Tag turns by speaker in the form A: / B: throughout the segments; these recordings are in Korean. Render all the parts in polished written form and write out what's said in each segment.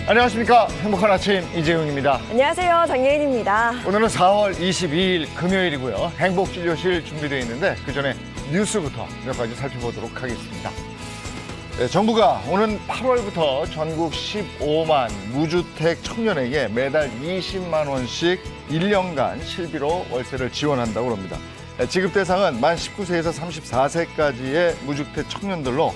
A: 안녕하십니까. 행복한 아침 이재용입니다.
B: 안녕하세요. 장예인입니다.
A: 오늘은 4월 22일 금요일이고요. 행복진료실 준비되어 있는데 그 전에 뉴스부터 몇 가지 살펴보도록 하겠습니다. 네, 정부가 오는 8월부터 전국 15만 무주택 청년에게 매달 20만 원씩 1년간 실비로 월세를 지원한다고 합니다. 지급 대상은 만 19세에서 34세까지의 무주택 청년들로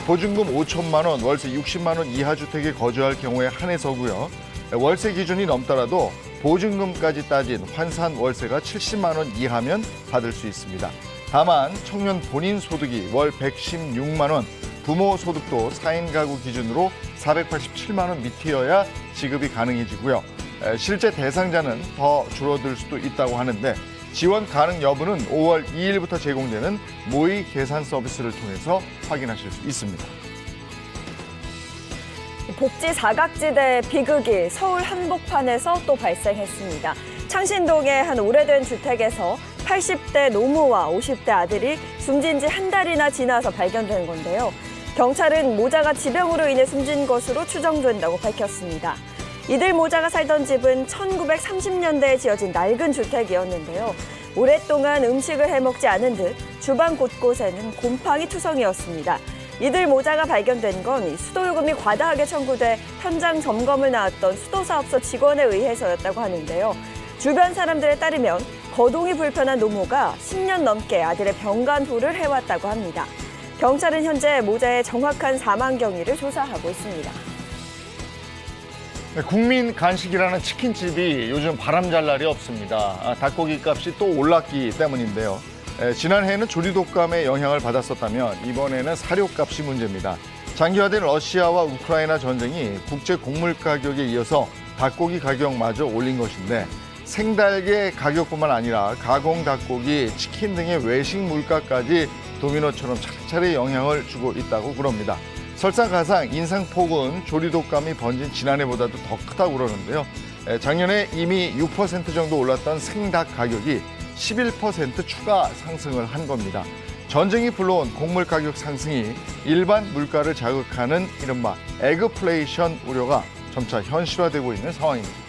A: 보증금 5천만 원, 월세 60만 원 이하 주택에 거주할 경우에 한해서고요. 월세 기준이 넘더라도 보증금까지 따진 환산 월세가 70만 원 이하면 받을 수 있습니다. 다만 청년 본인 소득이 월 116만 원, 부모 소득도 4인 가구 기준으로 487만 원 밑이어야 지급이 가능해지고요. 실제 대상자는 더 줄어들 수도 있다고 하는데 지원 가능 여부는 5월 2일부터 제공되는 모의 계산 서비스를 통해서 확인하실 수 있습니다.
B: 복지 사각지대 비극이 서울 한복판에서 또 발생했습니다. 창신동의 한 오래된 주택에서 80대 노모와 50대 아들이 숨진 지 한 달이나 지나서 발견된 건데요. 경찰은 모자가 지병으로 인해 숨진 것으로 추정된다고 밝혔습니다. 이들 모자가 살던 집은 1930년대에 지어진 낡은 주택이었는데요. 오랫동안 음식을 해먹지 않은 듯 주방 곳곳에는 곰팡이 투성이었습니다. 이들 모자가 발견된 건 수도요금이 과다하게 청구돼 현장 점검을 나왔던 수도사업소 직원에 의해서였다고 하는데요. 주변 사람들에 따르면 거동이 불편한 노모가 10년 넘게 아들의 병간호를 해왔다고 합니다. 경찰은 현재 모자의 정확한 사망 경위를 조사하고 있습니다.
A: 국민 간식이라는 치킨집이 요즘 바람잘 날이 없습니다. 닭고기 값이 또 올랐기 때문인데요. 지난해에는 조리독감의 영향을 받았었다면 이번에는 사료값이 문제입니다. 장기화된 러시아와 우크라이나 전쟁이 국제 곡물 가격에 이어서 닭고기 가격마저 올린 것인데 생닭의 가격뿐만 아니라 가공 닭고기, 치킨 등의 외식 물가까지 도미노처럼 차례차례 영향을 주고 있다고 그럽니다. 설상가상 인상폭은 조리독감이 번진 지난해보다도 더 크다고 그러는데요. 작년에 이미 6% 정도 올랐던 생닭 가격이 11% 추가 상승을 한 겁니다. 전쟁이 불러온 곡물 가격 상승이 일반 물가를 자극하는 이른바 에그플레이션 우려가 점차 현실화되고 있는 상황입니다.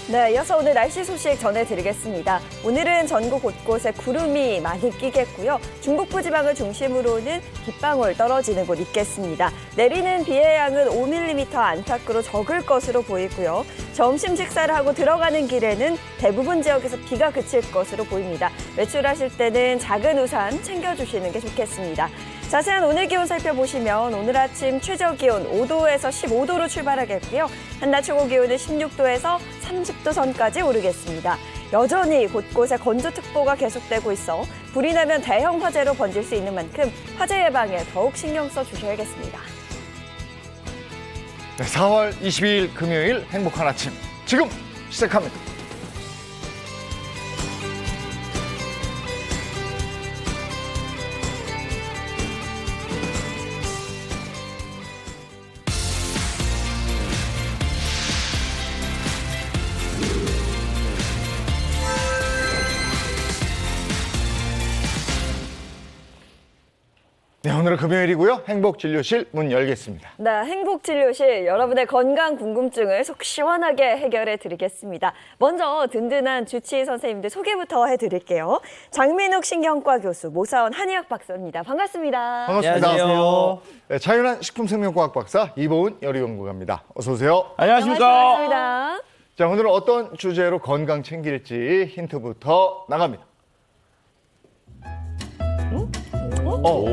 B: 네, 이어서 오늘 날씨 소식 전해드리겠습니다. 오늘은 전국 곳곳에 구름이 많이 끼겠고요. 중북부 지방을 중심으로는 빗방울 떨어지는 곳 있겠습니다. 내리는 비의 양은 5mm 안팎으로 적을 것으로 보이고요. 점심 식사를 하고 들어가는 길에는 대부분 지역에서 비가 그칠 것으로 보입니다. 외출하실 때는 작은 우산 챙겨주시는 게 좋겠습니다. 자세한 오늘 기온 살펴보시면 오늘 아침 최저 기온 5도에서 15도로 출발하겠고요. 한낮 최고 기온은 16도에서 30도 선까지 오르겠습니다. 여전히 곳곳에 건조특보가 계속되고 있어 불이 나면 대형 화재로 번질 수 있는 만큼 화재 예방에 더욱 신경 써주셔야겠습니다.
A: 네, 4월 22일 금요일 행복한 아침 지금 시작합니다. 네, 오늘은 금요일이고요. 행복진료실 문 열겠습니다.
B: 네, 행복진료실 여러분의 건강 궁금증을 속 시원하게 해결해 드리겠습니다. 먼저 든든한 주치의 선생님들 소개부터 해드릴게요. 장민욱 신경과 교수, 모사원 한의학 박사입니다. 반갑습니다.
A: 반갑습니다.
C: 안녕하세요.
A: 네, 자연한 식품생명과학 박사 이보은 여리연구가입니다. 어서 오세요.
C: 안녕하십니까.
B: 반갑습니다.
A: 자, 오늘은 어떤 주제로 건강 챙길지 힌트부터 나갑니다.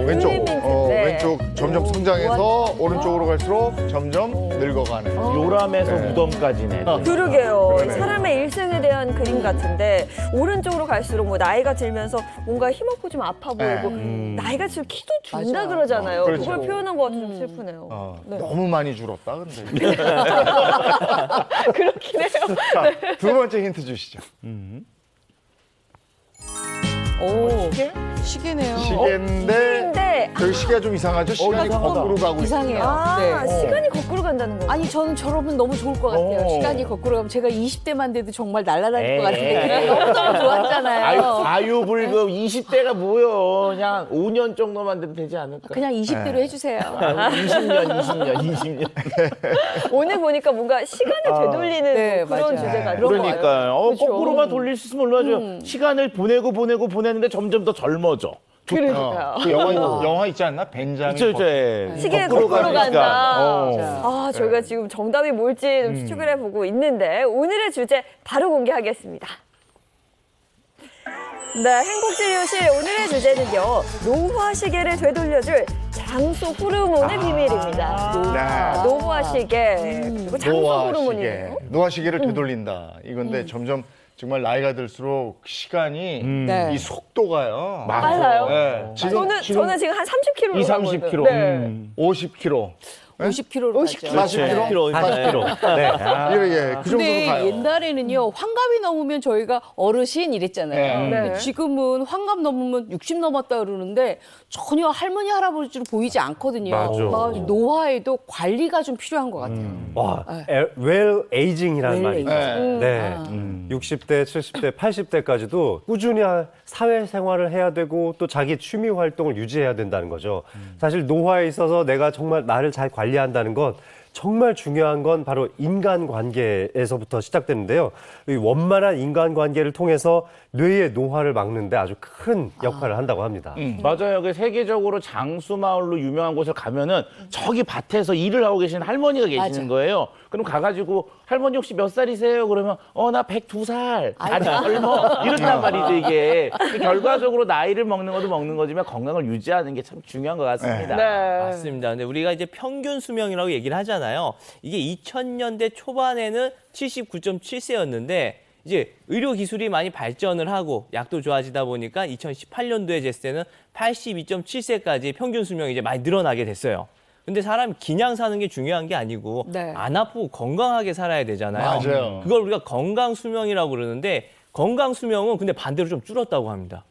A: 왼쪽,
B: 네.
A: 왼쪽 점점 성장해서 오른쪽으로 갈수록 점점 늙어가는.
C: 요람에서
A: 네.
C: 무덤까지네.
B: 그러게요.
A: 그러네요.
B: 사람의 일생에 대한 그림 같은데 오른쪽으로 갈수록 뭐 나이가 들면서 뭔가 힘없고 좀 아파 보이고 나이가 들수록 키도 준다
D: 맞아.
B: 그러잖아요.
A: 그렇죠.
B: 그걸 표현한 것 같아서 좀 슬프네요. 네.
A: 너무 많이 줄었다, 근데.
B: 그렇긴 해요.
A: 자, 두 번째 힌트 주시죠.
B: 오.
D: 시계네요.
A: 시계인데
B: 시계인데
A: 저희 시계가 좀 이상하죠? 시간이
C: 이상하다.
A: 거꾸로 가고 있어요.
D: 이상해요.
B: 아,
D: 네.
B: 시간이 거꾸로 간다는 거예요?
C: 아니 저는 저러면 너무 좋을 것 같아요. 시간이 거꾸로 가면 제가 20대만 돼도 정말 날아다닐 것 같은데 너무너무 좋았잖아요.
D: 아유불급 20대가 뭐요? 그냥 5년 정도만 되면 되지 않을까?
C: 그냥 20대로 해주세요.
D: 20년.
B: 오늘 보니까 뭔가 시간을 되돌리는
C: 네,
B: 그런
C: 맞아요.
B: 주제가
D: 그러니까요.
B: 그쵸?
D: 거꾸로만 돌릴 수 있으면 얼마나 좋아요. 시간을 보내는데 점점 더 젊어져.
B: 그러니까요.
A: 그 영화 있지 않나? 벤자민
D: 있죠,
A: 버튼.
D: 있죠.
B: 시계가 거꾸로 간다.
D: 어.
B: 아, 저희가 지금 정답이 뭘지 좀 추측을 해보고 있는데 오늘의 주제 바로 공개하겠습니다. 네, 행복진료실 오늘의 주제는요. 노화 시계를 되돌려줄 장수 호르몬의 비밀입니다.
A: 네.
B: 노화 시계 그리고 장수
A: 노화
B: 호르몬이에요.
A: 시계. 노화 시계를 되돌린다. 이건데 점점 정말 나이가 들수록 시간이
C: 네.
A: 이 속도가요.
B: 빨라요?
A: 네.
B: 저는 지금 한 30km
D: 30km.
B: 네.
A: 50km.
C: 50km로
B: 50km.
C: 가죠.
A: 40km.
D: 40km. 네.
A: 이렇게 그 정도로
C: 근데
A: 가요.
C: 옛날에는요 환갑이 넘으면 저희가 어르신 이랬잖아요.
A: 네.
C: 근데 지금은 환갑 넘으면 60 넘었다 그러는데 전혀 할머니 할아버지로 보이지 않거든요.
D: 맞아.
C: 노화에도 관리가 좀 필요한 것 같아요.
E: 와, 웰 에이징이라는
C: 웰
E: 말이 있죠.
A: 에이징.
E: 네. 60대, 70대, 80대까지도 꾸준히 사회생활을 해야 되고 또 자기 취미 활동을 유지해야 된다는 거죠. 사실 노화에 있어서 내가 정말 나를 잘 관리한다는 건 정말 중요한 건 바로 인간관계에서부터 시작되는데요. 이 원만한 인간관계를 통해서 뇌의 노화를 막는데 아주 큰 역할을 한다고 합니다.
D: 맞아요. 그 세계적으로 장수마을로 유명한 곳을 가면은 저기 밭에서 일을 하고 계시는 할머니가 계시는
C: 맞아.
D: 거예요. 그럼 가가지고 할머니 혹시 몇 살이세요? 그러면 나 102살. 아니 젊어. 이렇단 말이죠 이게. 결과적으로 나이를 먹는 것도 먹는 거지만 건강을 유지하는 게 참 중요한 것 같습니다.
B: 네.
F: 맞습니다. 근데 우리가 이제 평균 수명이라고 얘기를 하잖아요. 이게 2000년대 초반에는 79.7세였는데 이제 의료 기술이 많이 발전을 하고 약도 좋아지다 보니까 2018년도에 쟀을 때는 82.7세까지 평균 수명이 이제 많이 늘어나게 됐어요. 근데 사람이 그냥 사는 게 중요한 게 아니고
C: 네.
F: 안 아프고 건강하게 살아야 되잖아요.
A: 맞아요.
F: 그걸 우리가 건강 수명이라고 그러는데 건강 수명은 근데 반대로 좀 줄었다고 합니다.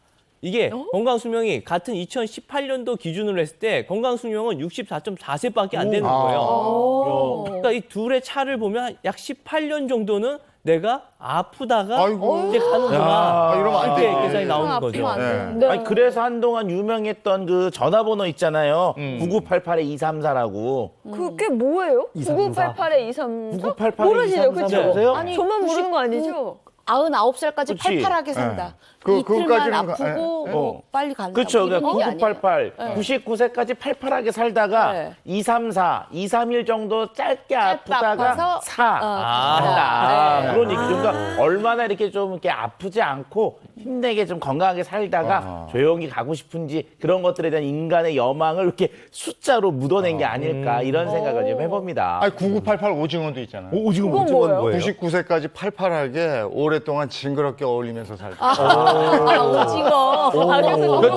F: 이게 건강 수명이 같은 2018년도 기준으로 했을 때 건강 수명은 64.4세밖에 안 되는 거예요. 그러니까 이 둘의 차를 보면 약 18년 정도는 내가 아프다가
A: 아이고.
F: 이제 가는구나.
A: 이러면 안
F: 이렇게
A: 되지.
F: 계산이 나오는
C: 아프면
F: 거죠.
C: 안
A: 네.
C: 되는데.
D: 아니, 그래서 한동안 유명했던 그 전화번호 있잖아요. 9988-234라고.
B: 그게 뭐예요? 9988에 234?
D: 9988-234
B: 모르시죠, 그쵸?
D: 모르세요?
C: 아니,
B: 저만 모르는 거 아니죠?
C: 99살까지
D: 그치.
C: 팔팔하게 산다.
A: 그-
C: 이틀만
A: 그거까지는
C: 아프고 뭐 빨리 간다.
D: 그렇죠.
C: 이런
D: 그러니까
C: 얘기 아니에요?
D: 9988, 99세까지 팔팔하게 살다가
C: 네.
D: 234, 2, 3일 정도 짧게 아프다가
C: 아파서,
D: 4,
F: 아.
D: 간다.
C: 네.
D: 그런 얘기죠. 그러니까 얼마나 이렇게 좀 이렇게 아프지 않고 힘내게 좀 건강하게 살다가 조용히 가고 싶은지 그런 것들에 대한 인간의 여망을 이렇게 숫자로 묻어낸 게 아닐까 이런 생각을 좀 해봅니다.
A: 아니 9988 오징어도 있잖아요.
D: 오징어
B: 그건 뭐예요?
A: 99세까지 팔팔하게 오랫동안 징그럽게 어울리면서 살다.
C: 오징어.
D: 그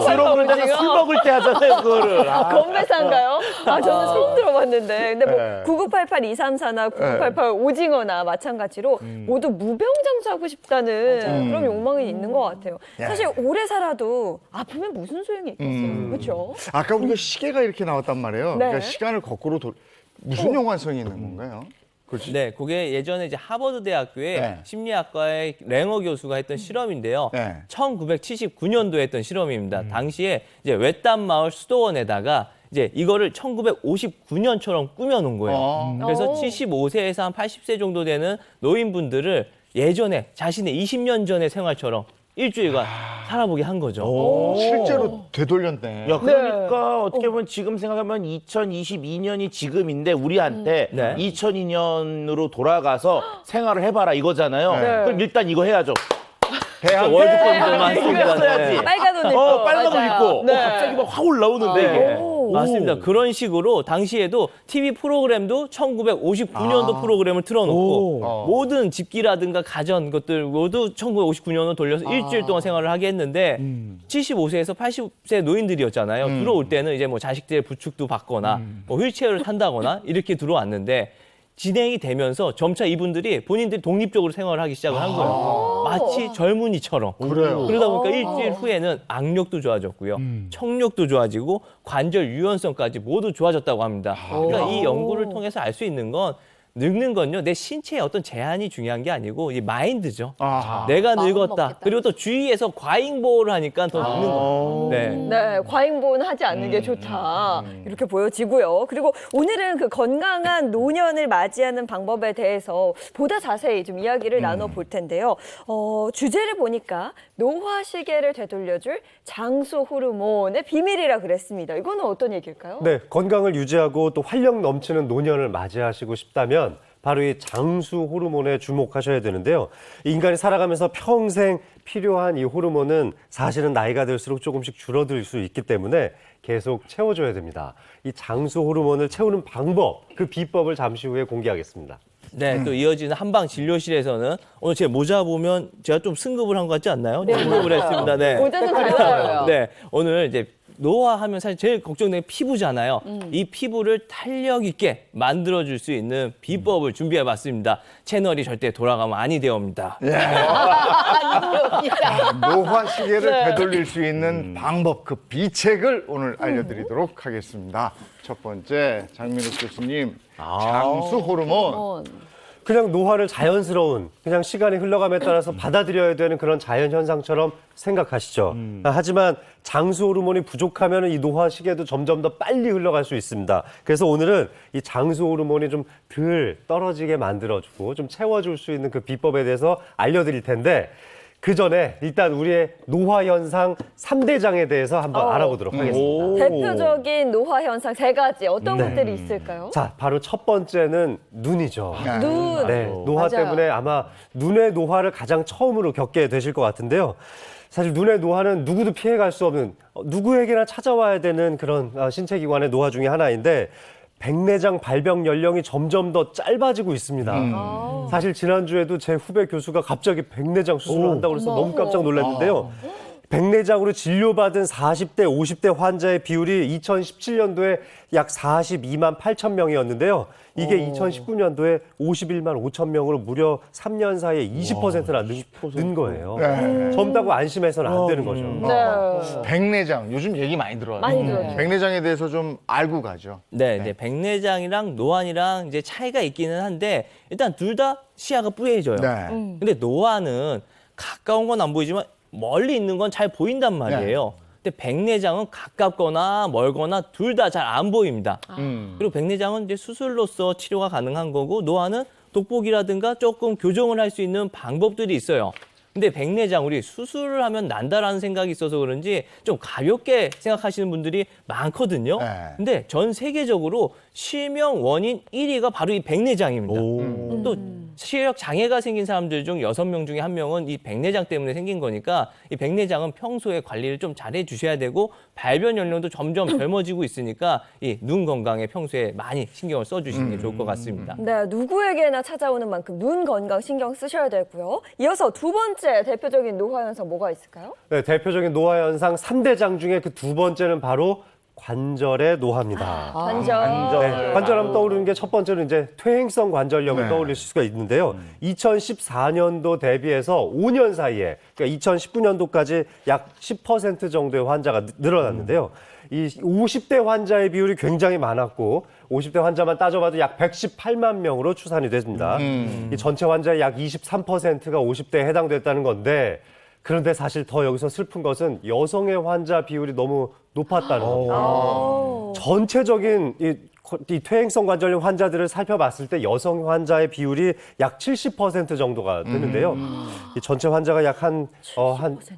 D: 주로 그럴 때는 술 먹을 때 하잖아요, 그거를.
B: 건배사인가요? 저는 처음 들어봤는데. 근데 뭐
A: 네.
B: 9988 234나 9988 오징어나 마찬가지로 모두 무병장수하고 싶다는 그런 욕망이 있는 것 같아요. 사실 오래 살아도 아프면 무슨 소용이 있겠어요. 그렇죠?
A: 아까 우리가 시계가 이렇게 나왔단 말이에요.
B: 네.
A: 그러니까 시간을 거꾸로 무슨 연관성이 있는 건가요? 그렇지.
F: 네, 그게 예전에 이제 하버드 대학교의
A: 네.
F: 심리학과의 랭어 교수가 했던 실험인데요.
A: 네.
F: 1979년도에 했던 실험입니다. 당시에 이제 외딴 마을 수도원에다가 이제 이거를 1959년처럼 꾸며놓은 거예요. 그래서 75세에서 한 80세 정도 되는 노인분들을 예전에 자신의 20년 전의 생활처럼 일주일간 살아보게 한 거죠.
A: 실제로 되돌렸네.
D: 야, 그러니까 어떻게 보면 지금 생각하면 2022년이 지금인데 우리한테
F: 네.
D: 2002년으로 돌아가서 생활을 해봐라 이거잖아요.
A: 네.
D: 그럼 일단 이거 해야죠.
A: 대학
F: 월드컵도 많습니다.
D: 써야지.
B: 빨간 옷 입고.
D: 빨간 옷
B: 맞아요.
D: 입고
B: 네.
D: 갑자기 막 확 올라오는데 이게.
F: 맞습니다. 그런 식으로 당시에도 TV 프로그램도 1959년도 프로그램을 틀어놓고 모든 집기라든가 가전 것들 모두 1959년으로 돌려서 일주일 동안 생활을 하게 했는데 75세에서 80세 노인들이었잖아요. 들어올 때는 이제 뭐 자식들의 부축도 받거나 뭐 휠체어를 탄다거나 이렇게 들어왔는데 진행이 되면서 점차 이분들이 본인들이 독립적으로 생활을 하기 시작을 한 거예요. 마치 젊은이처럼.
A: 그래요.
F: 그러다 보니까 일주일 후에는 악력도 좋아졌고요. 청력도 좋아지고 관절 유연성까지 모두 좋아졌다고 합니다. 그러니까 이 연구를 통해서 알 수 있는 건 늙는 건요, 내 신체에 어떤 제한이 중요한 게 아니고 이 마인드죠.
A: 아하.
F: 내가
C: 마음
F: 늙었다.
C: 먹겠다.
F: 그리고 또 주위에서 과잉보호를 하니까 더 늙는 거예요. 네.
B: 네, 과잉보호는 하지 않는 게 좋다. 이렇게 보여지고요. 그리고 오늘은 그 건강한 노년을 맞이하는 방법에 대해서 보다 자세히 좀 이야기를 나눠볼 텐데요. 주제를 보니까 노화 시계를 되돌려줄 장수 호르몬의 비밀이라 그랬습니다. 이거는 어떤 얘기일까요?
E: 네, 건강을 유지하고 또 활력 넘치는 노년을 맞이하시고 싶다면 바로 이 장수 호르몬에 주목하셔야 되는데요. 인간이 살아가면서 평생 필요한 이 호르몬은 사실은 나이가 들수록 조금씩 줄어들 수 있기 때문에 계속 채워줘야 됩니다. 이 장수 호르몬을 채우는 방법, 그 비법을 잠시 후에 공개하겠습니다.
F: 네, 또 이어지는 한방 진료실에서는 오늘 제 모자 보면 제가 좀 승급을 한 것 같지 않나요? 네, 승급을 했습니다. 네.
B: 모자는 달라요.
F: 네, 오늘 이제 노화하면 사실 제일 걱정되는 게 피부잖아요. 이 피부를 탄력 있게 만들어줄 수 있는 비법을 준비해봤습니다. 채널이 절대 돌아가면 아니 되옵니다.
A: 노화 시계를 되돌릴 수 있는 방법, 그 비책을 오늘 알려드리도록 하겠습니다. 첫 번째, 장민욱 교수님, 장수 호르몬.
E: 그냥 노화를 자연스러운, 그냥 시간이 흘러감에 따라서 받아들여야 되는 그런 자연 현상처럼 생각하시죠. 하지만 장수 호르몬이 부족하면 이 노화 시계도 점점 더 빨리 흘러갈 수 있습니다. 그래서 오늘은 이 장수 호르몬이 좀 덜 떨어지게 만들어주고 좀 채워줄 수 있는 그 비법에 대해서 알려드릴 텐데, 그 전에 일단 우리의 노화 현상 3대장에 대해서 한번 알아보도록 하겠습니다.
B: 대표적인 노화 현상 3가지 어떤 것들이 있을까요?
E: 자, 바로 첫 번째는 눈이죠.
B: 눈.
E: 네, 노화
C: 맞아요.
E: 때문에 아마 눈의 노화를 가장 처음으로 겪게 되실 것 같은데요. 사실 눈의 노화는 누구도 피해갈 수 없는, 누구에게나 찾아와야 되는 그런 신체기관의 노화 중에 하나인데, 백내장 발병 연령이 점점 더 짧아지고 있습니다. 사실 지난주에도 제 후배 교수가 갑자기 백내장 수술을 한다고 그래서 너무 깜짝 놀랐는데요. 백내장으로 진료받은 40대, 50대 환자의 비율이 2017년도에 약 42만 8천 명이었는데요. 이게 2019년도에 51만 5천 명으로 무려 3년 사이에 20%나 는 거예요. 젊다고 안심해서는 안 되는 거죠.
B: 네.
A: 백내장, 요즘 얘기 많이 들어요.
B: 많이 들어요.
A: 백내장에 대해서 좀 알고 가죠.
F: 네, 네, 백내장이랑 노안이랑 이제 차이가 있기는 한데 일단 둘 다 시야가 뿌얘져요.
A: 네.
F: 근데 노안은 가까운 건 안 보이지만 멀리 있는 건 잘 보인단 말이에요. 근데 백내장은 가깝거나 멀거나 둘 다 잘 안 보입니다. 그리고 백내장은 이제 수술로서 치료가 가능한 거고, 노안은 돋보기라든가 조금 교정을 할 수 있는 방법들이 있어요. 근데 백내장 우리 수술을 하면 난다라는 생각이 있어서 그런지 좀 가볍게 생각하시는 분들이 많거든요.
A: 네.
F: 근데 전 세계적으로 실명 원인 1위가 바로 이 백내장입니다. 또 시력 장애가 생긴 사람들 중 6명 중에 1명은 이 백내장 때문에 생긴 거니까 이 백내장은 평소에 관리를 좀 잘해 주셔야 되고, 발변 연령도 점점 젊어지고 있으니까 이 눈 건강에 평소에 많이 신경을 써 주시는 게 좋을 것 같습니다.
B: 네, 누구에게나 찾아오는 만큼 눈 건강 신경 쓰셔야 되고요. 이어서 두 번째 대표적인 노화 현상 뭐가 있을까요?
E: 네, 대표적인 노화 현상 3대장 중에 그 두 번째는 바로 관절의 노화입니다.
B: 관절.
E: 네, 관절하면 떠오르는 게 첫 번째는 이제 퇴행성 관절염을
A: 네.
E: 떠올릴 수가 있는데요. 2014년도 대비해서 5년 사이에, 그러니까 2019년도까지 약 10% 정도의 환자가 늘어났는데요. 이 50대 환자의 비율이 굉장히 많았고, 50대 환자만 따져봐도 약 118만 명으로 추산이 됐습니다. 이 전체 환자의 약 23%가 50대에 해당됐다는 건데, 그런데 사실 더 여기서 슬픈 것은 여성의 환자 비율이 너무 높았다는 겁니다. 전체적인 이 퇴행성 관절염 환자들을 살펴봤을 때 여성 환자의 비율이 약 70% 정도가 되는데요. 이 전체 환자가 약 한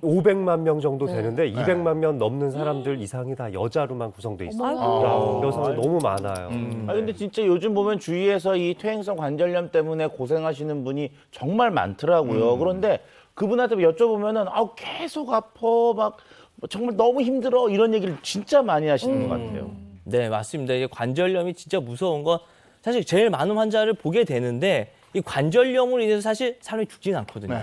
E: 500만 명 정도 되는데 200만 명 넘는 사람들 이상이 다 여자로만 구성돼 있어요. 여성이 너무 많아요.
D: 아 근데 진짜 요즘 보면 주위에서 이 퇴행성 관절염 때문에 고생하시는 분이 정말 많더라고요. 그런데 그분한테 여쭤보면은 계속 아파, 막 정말 너무 힘들어 이런 얘기를 진짜 많이 하시는 것 같아요.
F: 네, 맞습니다. 이게 관절염이 진짜 무서운 건 사실 제일 많은 환자를 보게 되는데, 이 관절염으로 인해서 사실 사람이 죽지는 않거든요.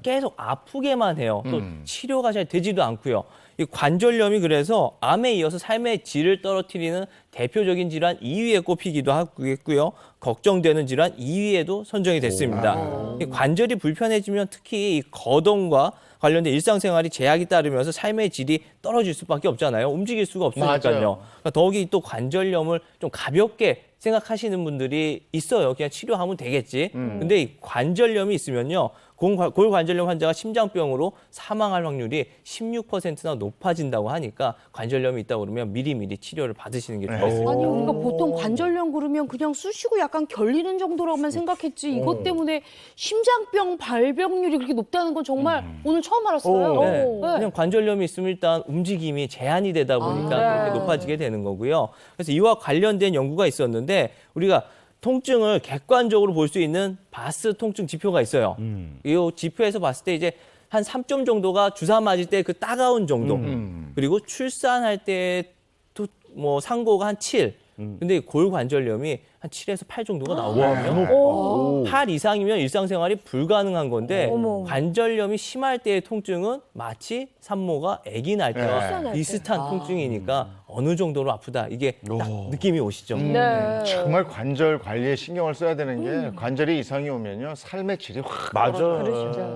F: 계속 아프게만 해요. 또 치료가 잘 되지도 않고요. 이 관절염이 그래서 암에 이어서 삶의 질을 떨어뜨리는 대표적인 질환 2위에 꼽히기도 하고요. 걱정되는 질환 2위에도 선정이 됐습니다. 이 관절이 불편해지면 특히 이 거동과 관련된 일상생활이 제약이 따르면서 삶의 질이 떨어질 수밖에 없잖아요. 움직일 수가 없으니까요.
A: 맞아요.
F: 그러니까 더욱이 또 관절염을 좀 가볍게 생각하시는 분들이 있어요. 그냥 치료하면 되겠지. 근데 이 관절염이 있으면요. 골관절염 환자가 심장병으로 사망할 확률이 16%나 높아진다고 하니까 관절염이 있다고 그러면 미리미리 치료를 받으시는 게 좋겠습니다.
C: 아니 우리가 보통 관절염 그러면 그냥 쑤시고 약간 결리는 정도로만 생각했지 이것 때문에 심장병 발병률이 그렇게 높다는 건 정말 오늘 처음 알았어요.
F: 네. 그냥 관절염이 있으면 일단 움직임이 제한이 되다 보니까 그렇게 높아지게 되는 거고요. 그래서 이와 관련된 연구가 있었는데 우리가 통증을 객관적으로 볼 수 있는 바스 통증 지표가 있어요. 이 지표에서 봤을 때 이제 한 3점 정도가 주사 맞을 때 그 따가운 정도. 그리고 출산할 때 뭐 상고가 한 7. 근데 골관절염이 한 7에서 8 정도가 나오거든요. 8 이상이면 일상생활이 불가능한 건데 관절염이 심할 때의 통증은 마치 산모가 아기 날 때와 비슷한 통증이니까 어느 정도로 아프다 이게 딱 느낌이 오시죠.
A: 정말 관절 관리에 신경을 써야 되는 게 관절에 이상이 오면요 삶의 질이 확
D: 맞아.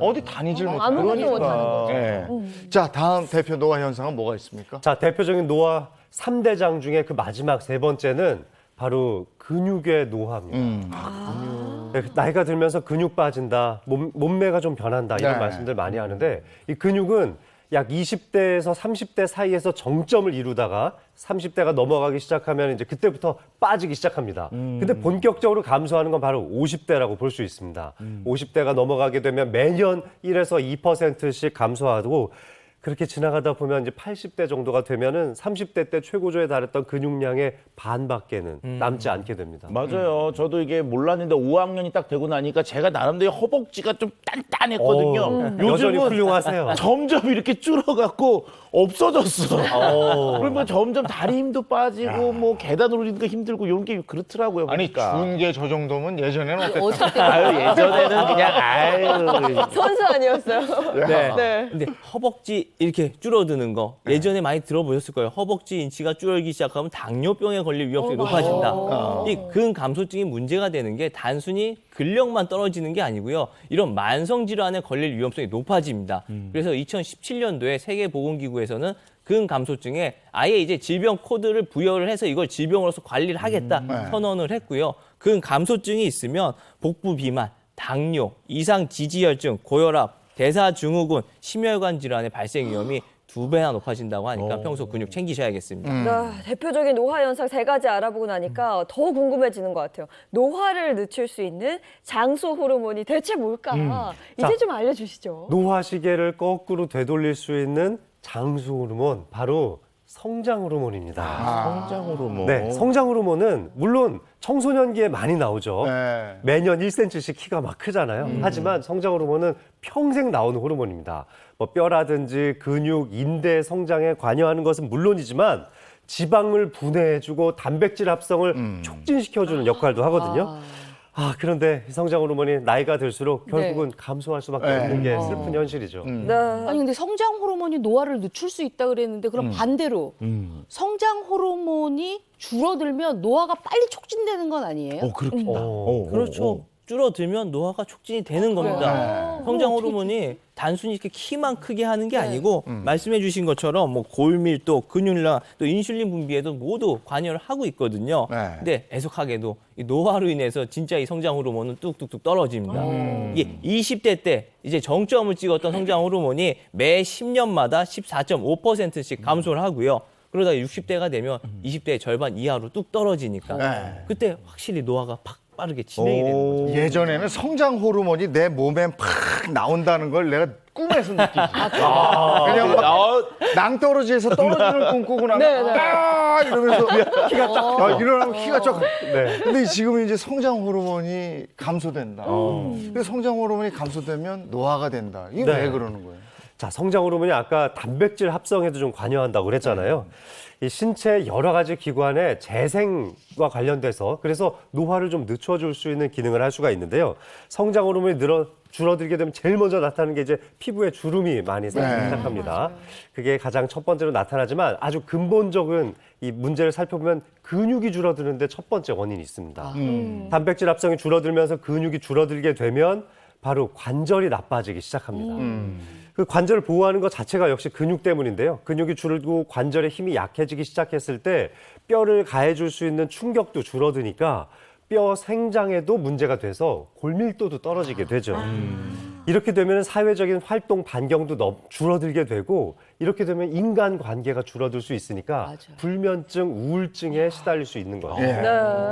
A: 어디 다니질 못해요.
B: 아무것도 못하는 거죠.
A: 네. 자 다음 대표 노화 현상은 뭐가 있습니까?
E: 자, 대표적인 노화 3대장 중에 그 마지막 세 번째는 바로 근육의 노화입니다. 네, 나이가 들면서 근육 빠진다, 몸매가 좀 변한다 이런
A: 네.
E: 말씀들 많이 하는데 이 근육은 약 20대에서 30대 사이에서 정점을 이루다가 30대가 넘어가기 시작하면 이제 그때부터 빠지기 시작합니다. 근데 본격적으로 감소하는 건 바로 50대라고 볼 수 있습니다. 50대가 넘어가게 되면 매년 1에서 2%씩 감소하고 그렇게 지나가다 보면 이제 80대 정도가 되면은 30대 때 최고조에 달했던 근육량의 반밖에는 남지 않게 됩니다.
D: 맞아요. 저도 이게 몰랐는데 5학년이 딱 되고 나니까 제가 나름대로 허벅지가 좀 단단했거든요.
E: 여전히
D: 요즘은
E: 훌륭하세요.
D: 점점 이렇게 줄어갖고 없어졌어. 그러면 점점 다리 힘도 빠지고 뭐 계단 오르니까 힘들고 이런 게 그렇더라고요.
A: 아니
D: 보니까.
A: 추운 게 저 정도면 예전에는 어땠어요?
D: 아유 예전에는 그냥 아유.
B: 선수 아니었어요?
F: 네. 근데 허벅지 이렇게 줄어드는 거 예전에 많이 들어보셨을 거예요. 허벅지 인치가 줄기 시작하면 당뇨병에 걸릴 위험성이 높아진다. 이 근감소증이 문제가 되는 게 단순히 근력만 떨어지는 게 아니고요. 이런 만성 질환에 걸릴 위험성이 높아집니다. 그래서 2017년도에 세계보건기구에서는 근감소증에 아예 이제 질병 코드를 부여를 해서 이걸 질병으로서 관리를 하겠다 선언을 했고요. 근감소증이 있으면 복부 비만, 당뇨, 이상 지지혈증, 고혈압, 대사증후군, 심혈관 질환의 발생 위험이 2배나 높아진다고 하니까 평소 근육 챙기셔야겠습니다.
B: 네, 대표적인 노화 현상 3가지 알아보고 나니까 더 궁금해지는 것 같아요. 노화를 늦출 수 있는 장소 호르몬이 대체 뭘까? 이제
E: 자,
B: 좀 알려주시죠.
E: 노화 시계를 거꾸로 되돌릴 수 있는 장수 호르몬 바로 성장 호르몬입니다.
D: 성장으로 뭐.
E: 네, 성장 호르몬은 물론 청소년기에 많이 나오죠.
A: 네.
E: 매년 1cm씩 키가 막 크잖아요. 하지만 성장 호르몬은 평생 나오는 호르몬입니다. 뭐 뼈라든지 근육, 인대 성장에 관여하는 것은 물론이지만 지방을 분해해주고 단백질 합성을 촉진시켜주는 역할도 하거든요. 그런데 이 성장 호르몬이 나이가 들수록 결국은 감소할 수밖에 없는 게 슬픈 현실이죠.
B: 네.
C: 아니 근데 성장 호르몬이 노화를 늦출 수 있다 그랬는데 그럼 반대로 성장 호르몬이 줄어들면 노화가 빨리 촉진되는 건 아니에요?
D: 그렇겠다.
F: 그렇죠. 줄어들면 노화가 촉진이 되는 겁니다. 성장 호르몬이 단순히 이렇게 키만 크게 하는 게 아니고 말씀해 주신 것처럼 뭐 골밀도, 근육량, 또 인슐린 분비에도 모두 관여를 하고 있거든요.
A: 네.
F: 근데 애석하게도 이 노화로 인해서 진짜 이 성장 호르몬은 뚝뚝뚝 떨어집니다. 이게 20대 때 이제 정점을 찍었던 성장 호르몬이 매 10년마다 14.5%씩 감소를 하고요. 그러다가 60대가 되면 20대의 절반 이하로 뚝 떨어지니까 그때 확실히 노화가 팍 빠르게 진행이 되는 거죠.
A: 예전에는 성장 호르몬이 내 몸에 팍 나온다는 걸 내가 꿈에서 느끼지. 그냥 막 낭떠러지에서 떨어지는 꿈 꾸고 나면 이러면서 키가 쫙 일어나면 키가 쫙.
E: 네.
A: 근데 지금은 이제 성장 호르몬이 감소된다. 그래서 성장 호르몬이 감소되면 노화가 된다. 이게 왜 그러는 거예요?
E: 자, 성장 호르몬이 아까 단백질 합성에도 좀 관여한다고 그랬잖아요. 이 신체 여러 가지 기관의 재생과 관련돼서 그래서 노화를 좀 늦춰줄 수 있는 기능을 할 수가 있는데요. 성장 호르몬이 줄어들게 되면 제일 먼저 나타나는 게 이제 피부에 주름이 많이 생기기 시작합니다. 그게 가장 첫 번째로 나타나지만 아주 근본적인 이 문제를 살펴보면 근육이 줄어드는데 첫 번째 원인이 있습니다. 단백질 합성이 줄어들면서 근육이 줄어들게 되면 바로 관절이 나빠지기 시작합니다. 그 관절을 보호하는 것 자체가 역시 근육 때문인데요. 근육이 줄고 관절의 힘이 약해지기 시작했을 때 뼈를 가해줄 수 있는 충격도 줄어드니까 뼈 생장에도 문제가 돼서 골밀도도 떨어지게 되죠. 이렇게 되면 사회적인 활동 반경도 줄어들게 되고 이렇게 되면 인간관계가 줄어들 수 있으니까
C: 맞아요.
E: 불면증, 우울증에 시달릴 수 있는 거예요.
A: 예.
B: 네.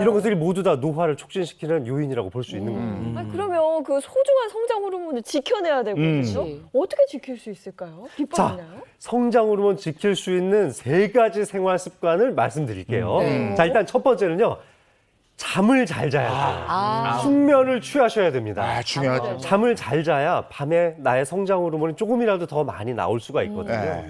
E: 이런 것들이 모두 다 노화를 촉진시키는 요인이라고 볼 수 있는 거예요.
B: 아니, 그러면 그 소중한 성장 호르몬을 지켜내야 되거든요.
C: 그치.
B: 어떻게 지킬 수 있을까요? 비법
E: 자,
B: 있나요?
E: 성장 호르몬 지킬 수 있는 3가지 생활 습관을 말씀드릴게요. 자, 일단 첫 번째는요. 잠을 잘 자야 돼요. 숙면을 취하셔야 됩니다.
A: 아, 중요하죠.
E: 잠을 잘 자야 밤에 나의 성장 호르몬이 조금이라도 더 많이 나올 수가 있거든요.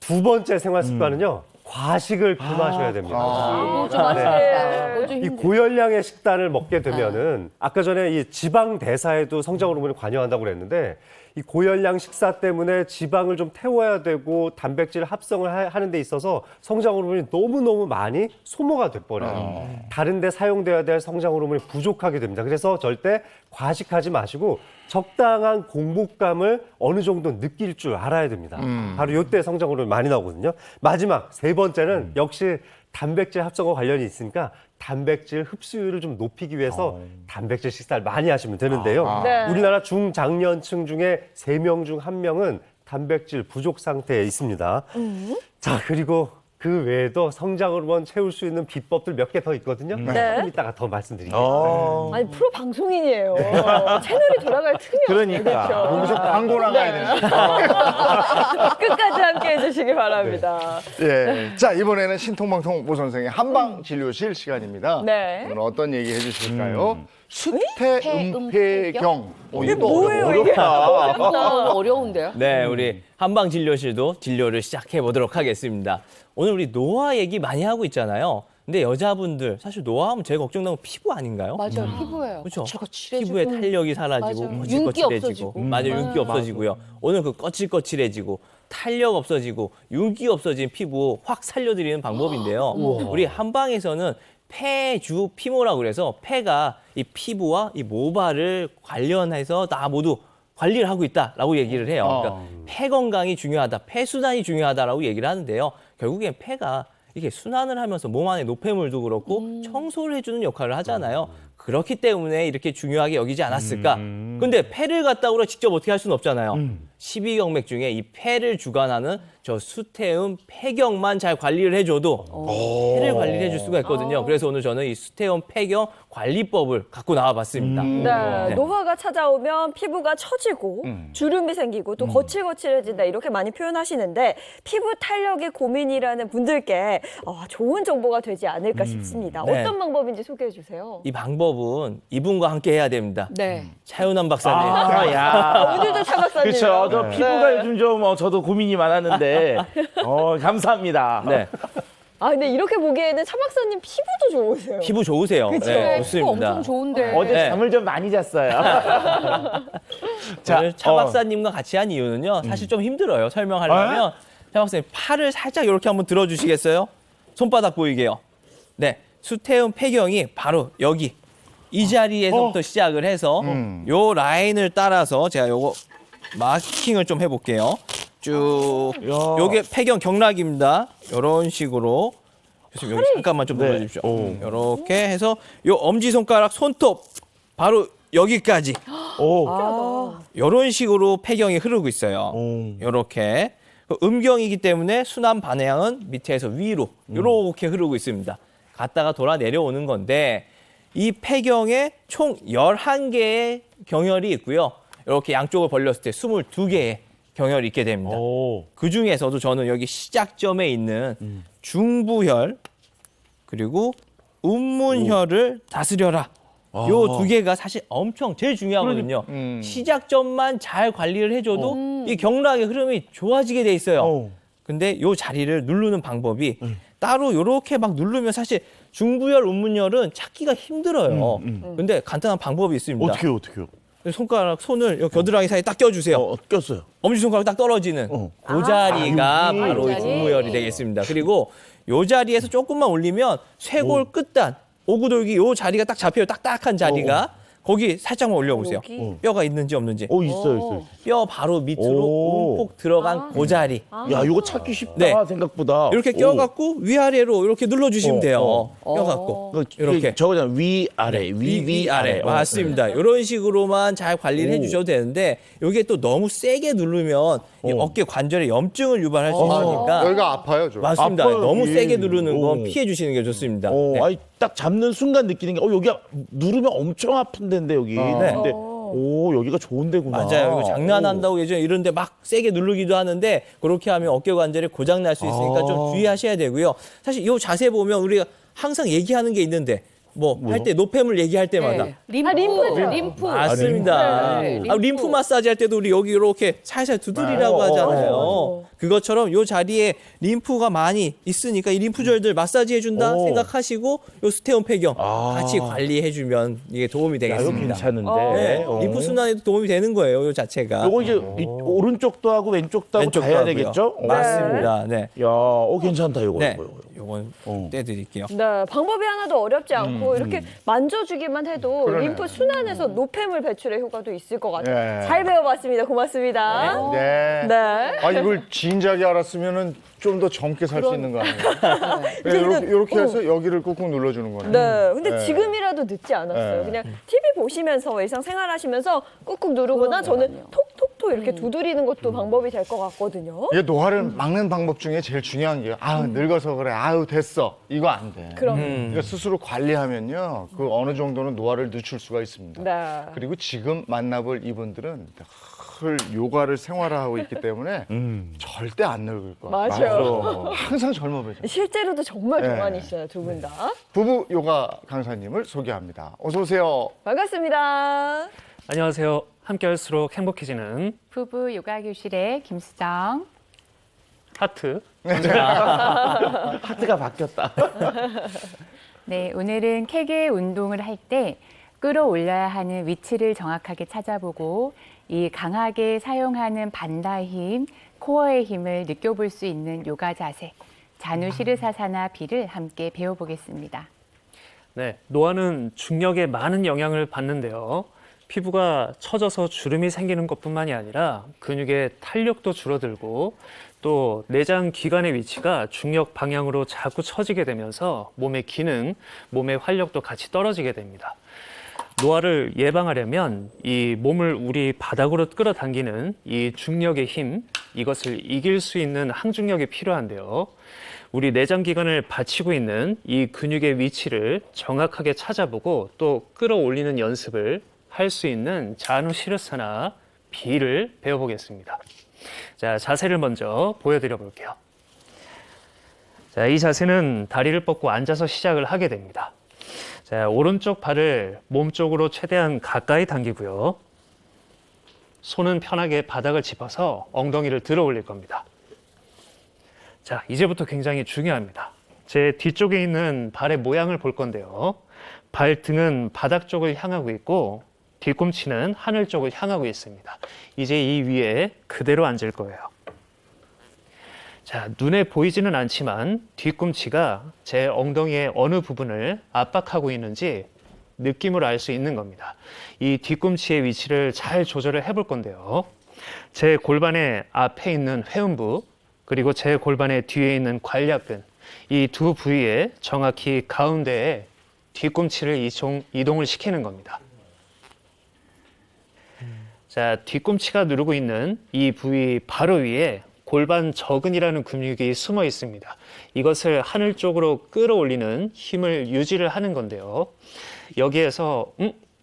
E: 두 번째 생활 습관은요. 과식을 금하셔야 됩니다.
C: 그거 좀 맞습니다. 그거 좀
E: 이
C: 힘들어요.
E: 고열량의 식단을 먹게 되면은 아까 전에 이 지방 대사에도 성장 호르몬이 관여한다고 그랬는데 이 고열량 식사 때문에 지방을 좀 태워야 되고 단백질 합성을 하는 데 있어서 성장 호르몬이 너무너무 많이 소모가 돼버려요. 다른 데 사용돼야 될 성장 호르몬이 부족하게 됩니다. 그래서 절대 과식하지 마시고 적당한 공복감을 어느 정도 느낄 줄 알아야 됩니다. 바로 이때 성장 호르몬이 많이 나오거든요. 마지막 3번째는 역시 단백질 합성과 관련이 있으니까 단백질 흡수율을 좀 높이기 위해서 단백질 식사를 많이 하시면 되는데요.
B: 네.
E: 우리나라 중장년층 중에 3명 중 1명은 단백질 부족 상태에 있습니다. 자, 그리고 그 외에도 성장 호르몬 채울 수 있는 비법들 몇 개 더 있거든요.
B: 네.
E: 좀 이따가 더 말씀드리겠습니다.
B: 아니 프로 방송인이에요. 채널이 돌아갈 틈이 없어요.
D: 그러니까.
A: 여기서 광고 나가야 되는.
B: 끝까지 함께해 주시기 바랍니다.
A: 예. 자, 이번에는 신통방통 모 선생의 한방 진료실 시간입니다.
B: 네.
A: 오늘 어떤 얘기 해주실까요? 수태음폐경.
B: 이게 뭐예요 이게?
C: 이거 어려운데요?
F: 네, 우리 한방 진료실도 진료를 시작해 보도록 하겠습니다. 오늘 우리 노화 얘기 많이 하고 있잖아요. 근데 여자분들 사실 노화하면 제일 걱정되는 건 피부 아닌가요?
C: 맞아요. 피부예요.
F: 그렇죠.
C: 거칠거칠해지고.
F: 피부에 탄력이 사라지고
C: 맞아요.
F: 거칠거칠해지고
C: 윤기 없어지고.
F: 맞아요. 윤기 없어지고요. 오늘 그 거칠거칠해지고 탄력 없어지고 윤기 없어진 피부 확 살려드리는 방법인데요. 우리 한방에서는 폐주 피모라고 그래서 폐가 이 피부와 이 모발을 관련해서 다 모두 관리를 하고 있다라고 얘기를 해요. 그러니까 폐 건강이 중요하다, 폐 순환이 중요하다라고 얘기를 하는데요. 결국엔 폐가 이게 순환을 하면서 몸 안에 노폐물도 그렇고 청소를 해주는 역할을 하잖아요. 그렇기 때문에 이렇게 중요하게 여기지 않았을까? 근데 폐를 갖다가 직접 어떻게 할 수는 없잖아요. 12경맥 중에 이 폐를 주관하는 저 수태음 폐경만 잘 관리를 해줘도 폐를 관리를 해줄 수가 있거든요. 그래서 오늘 저는 이 수태음 폐경 관리법을 갖고 나와봤습니다.
B: 네, 노화가 찾아오면 피부가 처지고 주름이 생기고 또 거칠거칠해진다 이렇게 많이 표현하시는데 피부 탄력이 고민이라는 분들께 좋은 정보가 되지 않을까 싶습니다.
F: 네.
B: 어떤 방법인지 소개해 주세요.
F: 이 방법은 이분과 함께 해야 됩니다.
C: 네.
F: 차윤환 박사님.
D: 야.
B: 오늘도 차 박사님.
D: 그렇죠. 저 피부가 요즘 좀 저도 고민이 많았는데 감사합니다.
F: 네.
B: 근데 이렇게 보기에는 차 박사님 피부도 좋으세요.
F: 피부 좋으세요.
B: 그쵸?
F: 네,
C: 피부
F: 좋습니다.
C: 엄청 좋은데.
D: 어제
F: 네.
D: 잠을 좀 많이 잤어요.
F: 오늘 차 박사님과 같이 한 이유는요. 사실 좀 힘들어요. 설명하려면. 차 박사님 팔을 살짝 이렇게 한번 들어주시겠어요? 손바닥 보이게요. 네. 수태음 폐경이 바로 여기 이 자리에서부터 시작을 해서 요 라인을 따라서 제가 요거 마킹을 좀 해볼게요. 쭉 요게 폐경 경락입니다. 요런 식으로 교수님 여기 잠깐만 좀 눌러주십시오. 요렇게 해서 요 엄지손가락 손톱 바로 여기까지 요런 식으로 폐경이 흐르고 있어요. 요렇게 음경이기 때문에 순환 반향은 밑에서 위로 요렇게 흐르고 있습니다. 갔다가 돌아 내려오는 건데 이 폐경에 총 11개의 경혈이 있고요. 이렇게 양쪽을 벌렸을 때 22개의 경혈이 있게 됩니다. 그 중에서도 저는 여기 시작점에 있는 중부혈 그리고 운문혈을 다스려라 요 두 개가 사실 엄청 제일 중요하거든요.
A: 음.
F: 시작점만 잘 관리를 해줘도 이 경락의 흐름이 좋아지게 돼 있어요. 근데 요 자리를 누르는 방법이 따로 요렇게 막 누르면 사실 중부열, 운문열은 찾기가 힘들어요. 근데 간단한 방법이 있습니다.
D: 어떻게요?
F: 손을 요 겨드랑이 사이에 딱 껴주세요.
D: 꼈어요.
F: 엄지손가락 딱 떨어지는 그 자리가
D: 여기.
F: 바로
C: 자리.
F: 중무열이 되겠습니다. 그리고 요 자리에서 조금만 올리면 쇄골 끝단, 오구돌기 요 자리가 딱 잡혀요. 딱딱한 자리가 거기 살짝만 올려보세요.
B: 여기?
F: 뼈가 있는지 없는지.
D: 있어요.
F: 뼈 바로 밑으로
D: 오.
F: 움푹 들어간 그 자리.
D: 야, 이거 찾기 쉽다,
F: 네.
D: 생각보다.
F: 이렇게 껴갖고 위아래로 이렇게 눌러주시면 돼요. 껴갖고. 이렇게.
D: 저거잖아, 위아래, 위아래.
F: 맞습니다. 이런 식으로만 잘 관리를 해주셔도 되는데 이게 또 너무 세게 누르면 이 어깨 관절에 염증을 유발할 수 있으니까
A: 여기가 아파요, 좀.
F: 맞습니다.
D: 아파요,
F: 너무
D: 이게.
F: 세게 누르는 건
D: 오.
F: 피해 주시는 게 좋습니다. 네.
D: 아니, 딱 잡는 순간 느끼는 게, 여기가 누르면 엄청 아픈 데인데, 여기.
F: 네.
D: 근데, 여기가 좋은 데구나.
F: 맞아요. 이거 장난한다고 예전에 이런데 막 세게 누르기도 하는데 그렇게 하면 어깨 관절에 고장 날 수 있으니까 좀 주의하셔야 되고요. 사실 이 자세 보면 우리가 항상 얘기하는 게 있는데 뭐 할 때 노폐물 얘기할 때마다
C: 네. 림프.
F: 맞습니다.
C: 네,
F: 림프 마사지 할 때도 우리 여기 이렇게 살살 두드리라고 하잖아요. 그것처럼 이 자리에 림프가 많이 있으니까 이 림프절들 마사지 해준다 생각하시고 이 스테온 폐경 같이 관리해주면 이게 도움이
D: 야, 이거
F: 되겠습니다.
D: 괜찮은데.
F: 네. 림프 순환에도 도움이 되는 거예요, 이 자체가.
D: 요거 이제 오른쪽도 하고 왼쪽도 하고 다 해야
F: 하고요.
D: 되겠죠?
F: 맞습니다. 네.
D: 야, 괜찮다, 요거.
F: 네.
D: 요거.
F: 요건 떼드릴게요.
B: 네, 방법이 하나도 어렵지 않고 이렇게 만져주기만 해도
A: 그러네.
B: 림프 순환에서 노폐물 배출의 효과도 있을 것 같아요.
A: 네.
B: 잘 배워봤습니다. 고맙습니다.
A: 네.
B: 네.
A: 아, 이걸 진작에 알았으면은 좀 더 젊게 살 수 있는 거 아니에요? 이렇게 해서 여기를 꾹꾹 눌러주는 거네.
B: 네, 근데
A: 네.
B: 지금이라도 늦지 않았어요.
A: 네.
B: 그냥 TV 보시면서 일상생활하시면서 꾹꾹 누르거나 저는 톡톡톡 이렇게 두드리는 것도 방법이 될 것 같거든요.
A: 이게 노화를 막는 방법 중에 제일 중요한 게 늙어서 그래, 됐어, 이거 안 돼.
B: 그럼.
A: 그러니까 스스로 관리하면요, 그 어느 정도는 노화를 늦출 수가 있습니다.
B: 네.
A: 그리고 지금 만나볼 이분들은 늘 요가를 생활화하고 있기 때문에 절대 안 늙을 거예요.
B: 맞아요.
A: 항상 젊어 보이죠.
B: 실제로도 정말
A: 네.
B: 동안이시죠, 두 분 다.
A: 부부 요가 강사님을 소개합니다. 어서 오세요.
B: 반갑습니다.
G: 안녕하세요. 함께할수록 행복해지는
H: 부부 요가 교실의 김수정.
G: 하트.
D: 하트가 바뀌었다.
H: 네, 오늘은 케겔 운동을 할 때 끌어올려야 하는 위치를 정확하게 찾아보고 이 강하게 사용하는 반다의 힘, 코어의 힘을 느껴볼 수 있는 요가 자세, 자누시르사사나 비를 함께 배워보겠습니다.
G: 네, 노화는 중력에 많은 영향을 받는데요. 피부가 처져서 주름이 생기는 것뿐만이 아니라 근육의 탄력도 줄어들고 또 내장 기관의 위치가 중력 방향으로 자꾸 처지게 되면서 몸의 기능, 몸의 활력도 같이 떨어지게 됩니다. 노화를 예방하려면 이 몸을 우리 바닥으로 끌어당기는 이 중력의 힘, 이것을 이길 수 있는 항중력이 필요한데요. 우리 내장 기관을 받치고 있는 이 근육의 위치를 정확하게 찾아보고 또 끌어올리는 연습을 할 수 있는 자누시르사나 비를 배워보겠습니다. 자, 자세를 먼저 보여드려 볼게요. 자, 이 자세는 다리를 뻗고 앉아서 시작을 하게 됩니다. 자, 오른쪽 발을 몸 쪽으로 최대한 가까이 당기고요. 손은 편하게 바닥을 짚어서 엉덩이를 들어 올릴 겁니다. 자, 이제부터 굉장히 중요합니다. 제 뒤쪽에 있는 발의 모양을 볼 건데요. 발등은 바닥 쪽을 향하고 있고 뒤꿈치는 하늘 쪽을 향하고 있습니다. 이제 이 위에 그대로 앉을 거예요. 자, 눈에 보이지는 않지만 뒤꿈치가 제 엉덩이의 어느 부분을 압박하고 있는지 느낌으로 알 수 있는 겁니다. 이 뒤꿈치의 위치를 잘 조절을 해볼 건데요. 제 골반의 앞에 있는 회음부, 그리고 제 골반의 뒤에 있는 관략근, 이 두 부위에 정확히 가운데에 뒤꿈치를 이동을 시키는 겁니다. 자, 뒤꿈치가 누르고 있는 이 부위 바로 위에 골반 저근이라는 근육이 숨어 있습니다. 이것을 하늘 쪽으로 끌어올리는 힘을 유지를 하는 건데요. 여기에서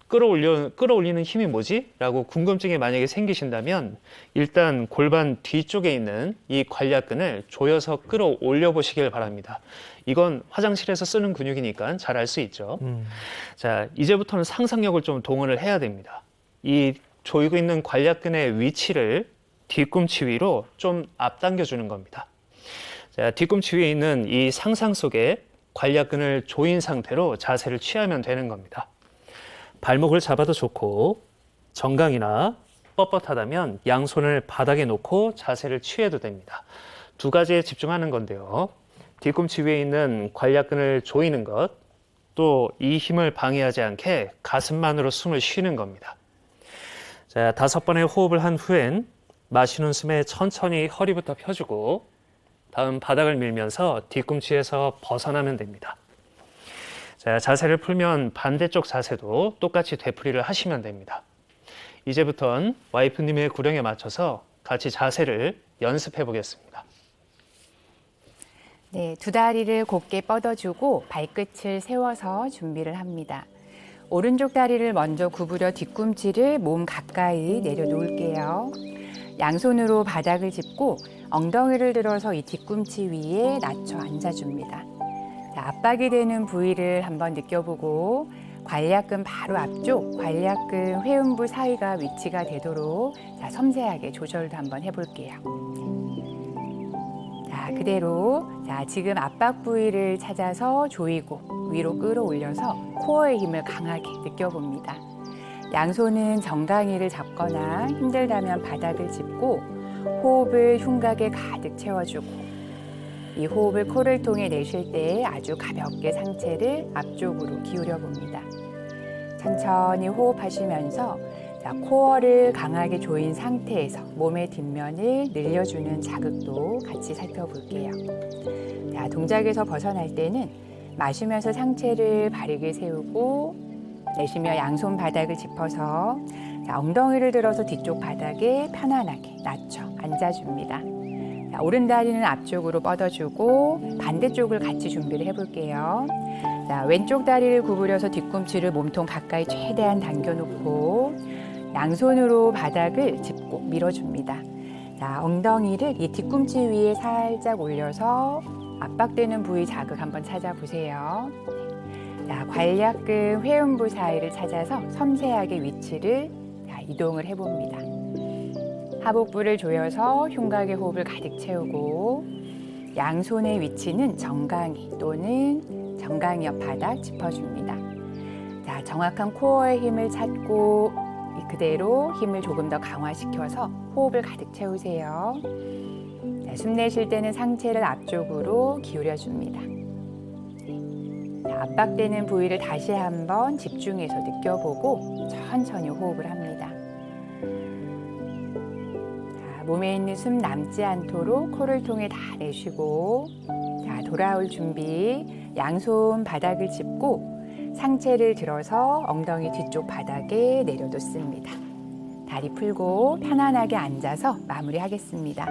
G: 끌어올리는 힘이 뭐지? 라고 궁금증이 만약에 생기신다면 일단 골반 뒤쪽에 있는 이 관략근을 조여서 끌어올려 보시길 바랍니다. 이건 화장실에서 쓰는 근육이니까 잘 알 수 있죠. 자, 이제부터는 상상력을 좀 동원을 해야 됩니다. 이 조이고 있는 관략근의 위치를 뒤꿈치 위로 좀 앞당겨 주는 겁니다. 자, 뒤꿈치 위에 있는 이 상상 속에 관략근을 조인 상태로 자세를 취하면 되는 겁니다. 발목을 잡아도 좋고 정강이나 뻣뻣하다면 양손을 바닥에 놓고 자세를 취해도 됩니다. 두 가지에 집중하는 건데요. 뒤꿈치 위에 있는 관략근을 조이는 것, 또 이 힘을 방해하지 않게 가슴만으로 숨을 쉬는 겁니다. 자, 5번의 호흡을 한 후엔 마시는 숨에 천천히 허리부터 펴주고 다음 바닥을 밀면서 뒤꿈치에서 벗어나면 됩니다. 자, 자세를 풀면 반대쪽 자세도 똑같이 되풀이를 하시면 됩니다. 이제부턴 와이프님의 구령에 맞춰서 같이 자세를 연습해 보겠습니다.
H: 네, 두 다리를 곧게 뻗어주고 발끝을 세워서 준비를 합니다. 오른쪽 다리를 먼저 구부려 뒤꿈치를 몸 가까이 내려놓을게요. 양손으로 바닥을 짚고 엉덩이를 들어서 이 뒤꿈치 위에 낮춰 앉아줍니다. 자, 압박이 되는 부위를 한번 느껴보고 관략근 바로 앞쪽, 관략근 회음부 사이가 위치가 되도록 자, 섬세하게 조절도 한번 해볼게요. 자, 그대로 자, 지금 압박 부위를 찾아서 조이고 위로 끌어올려서 코어의 힘을 강하게 느껴봅니다. 양손은 정강이를 잡거나 힘들다면 바닥을 짚고 호흡을 흉곽에 가득 채워주고 이 호흡을 코를 통해 내쉴 때 아주 가볍게 상체를 앞쪽으로 기울여 봅니다. 천천히 호흡하시면서 자, 코어를 강하게 조인 상태에서 몸의 뒷면을 늘려주는 자극도 같이 살펴볼게요. 자, 동작에서 벗어날 때는 마시면서 상체를 바르게 세우고 내쉬며 양손 바닥을 짚어서 자, 엉덩이를 들어서 뒤쪽 바닥에 편안하게 낮춰 앉아줍니다. 자, 오른 다리는 앞쪽으로 뻗어주고 반대쪽을 같이 준비를 해볼게요. 자, 왼쪽 다리를 구부려서 뒤꿈치를 몸통 가까이 최대한 당겨놓고 양손으로 바닥을 짚고 밀어줍니다. 자, 엉덩이를 이 뒤꿈치 위에 살짝 올려서 압박되는 부위 자극 한번 찾아보세요. 자, 관략근 회음부 사이를 찾아서 섬세하게 위치를 자, 이동을 해봅니다. 하복부를 조여서 흉곽의 호흡을 가득 채우고 양손의 위치는 정강이 또는 정강이 옆 바닥 짚어줍니다. 자, 정확한 코어의 힘을 찾고 그대로 힘을 조금 더 강화시켜서 호흡을 가득 채우세요. 자, 숨 내쉴 때는 상체를 앞쪽으로 기울여줍니다. 자, 압박되는 부위를 다시 한번 집중해서 느껴보고 천천히 호흡을 합니다. 자, 몸에 있는 숨 남지 않도록 코를 통해 다 내쉬고 자, 돌아올 준비. 양손 바닥을 짚고 상체를 들어서 엉덩이 뒤쪽 바닥에 내려놓습니다. 다리 풀고 편안하게 앉아서 마무리하겠습니다.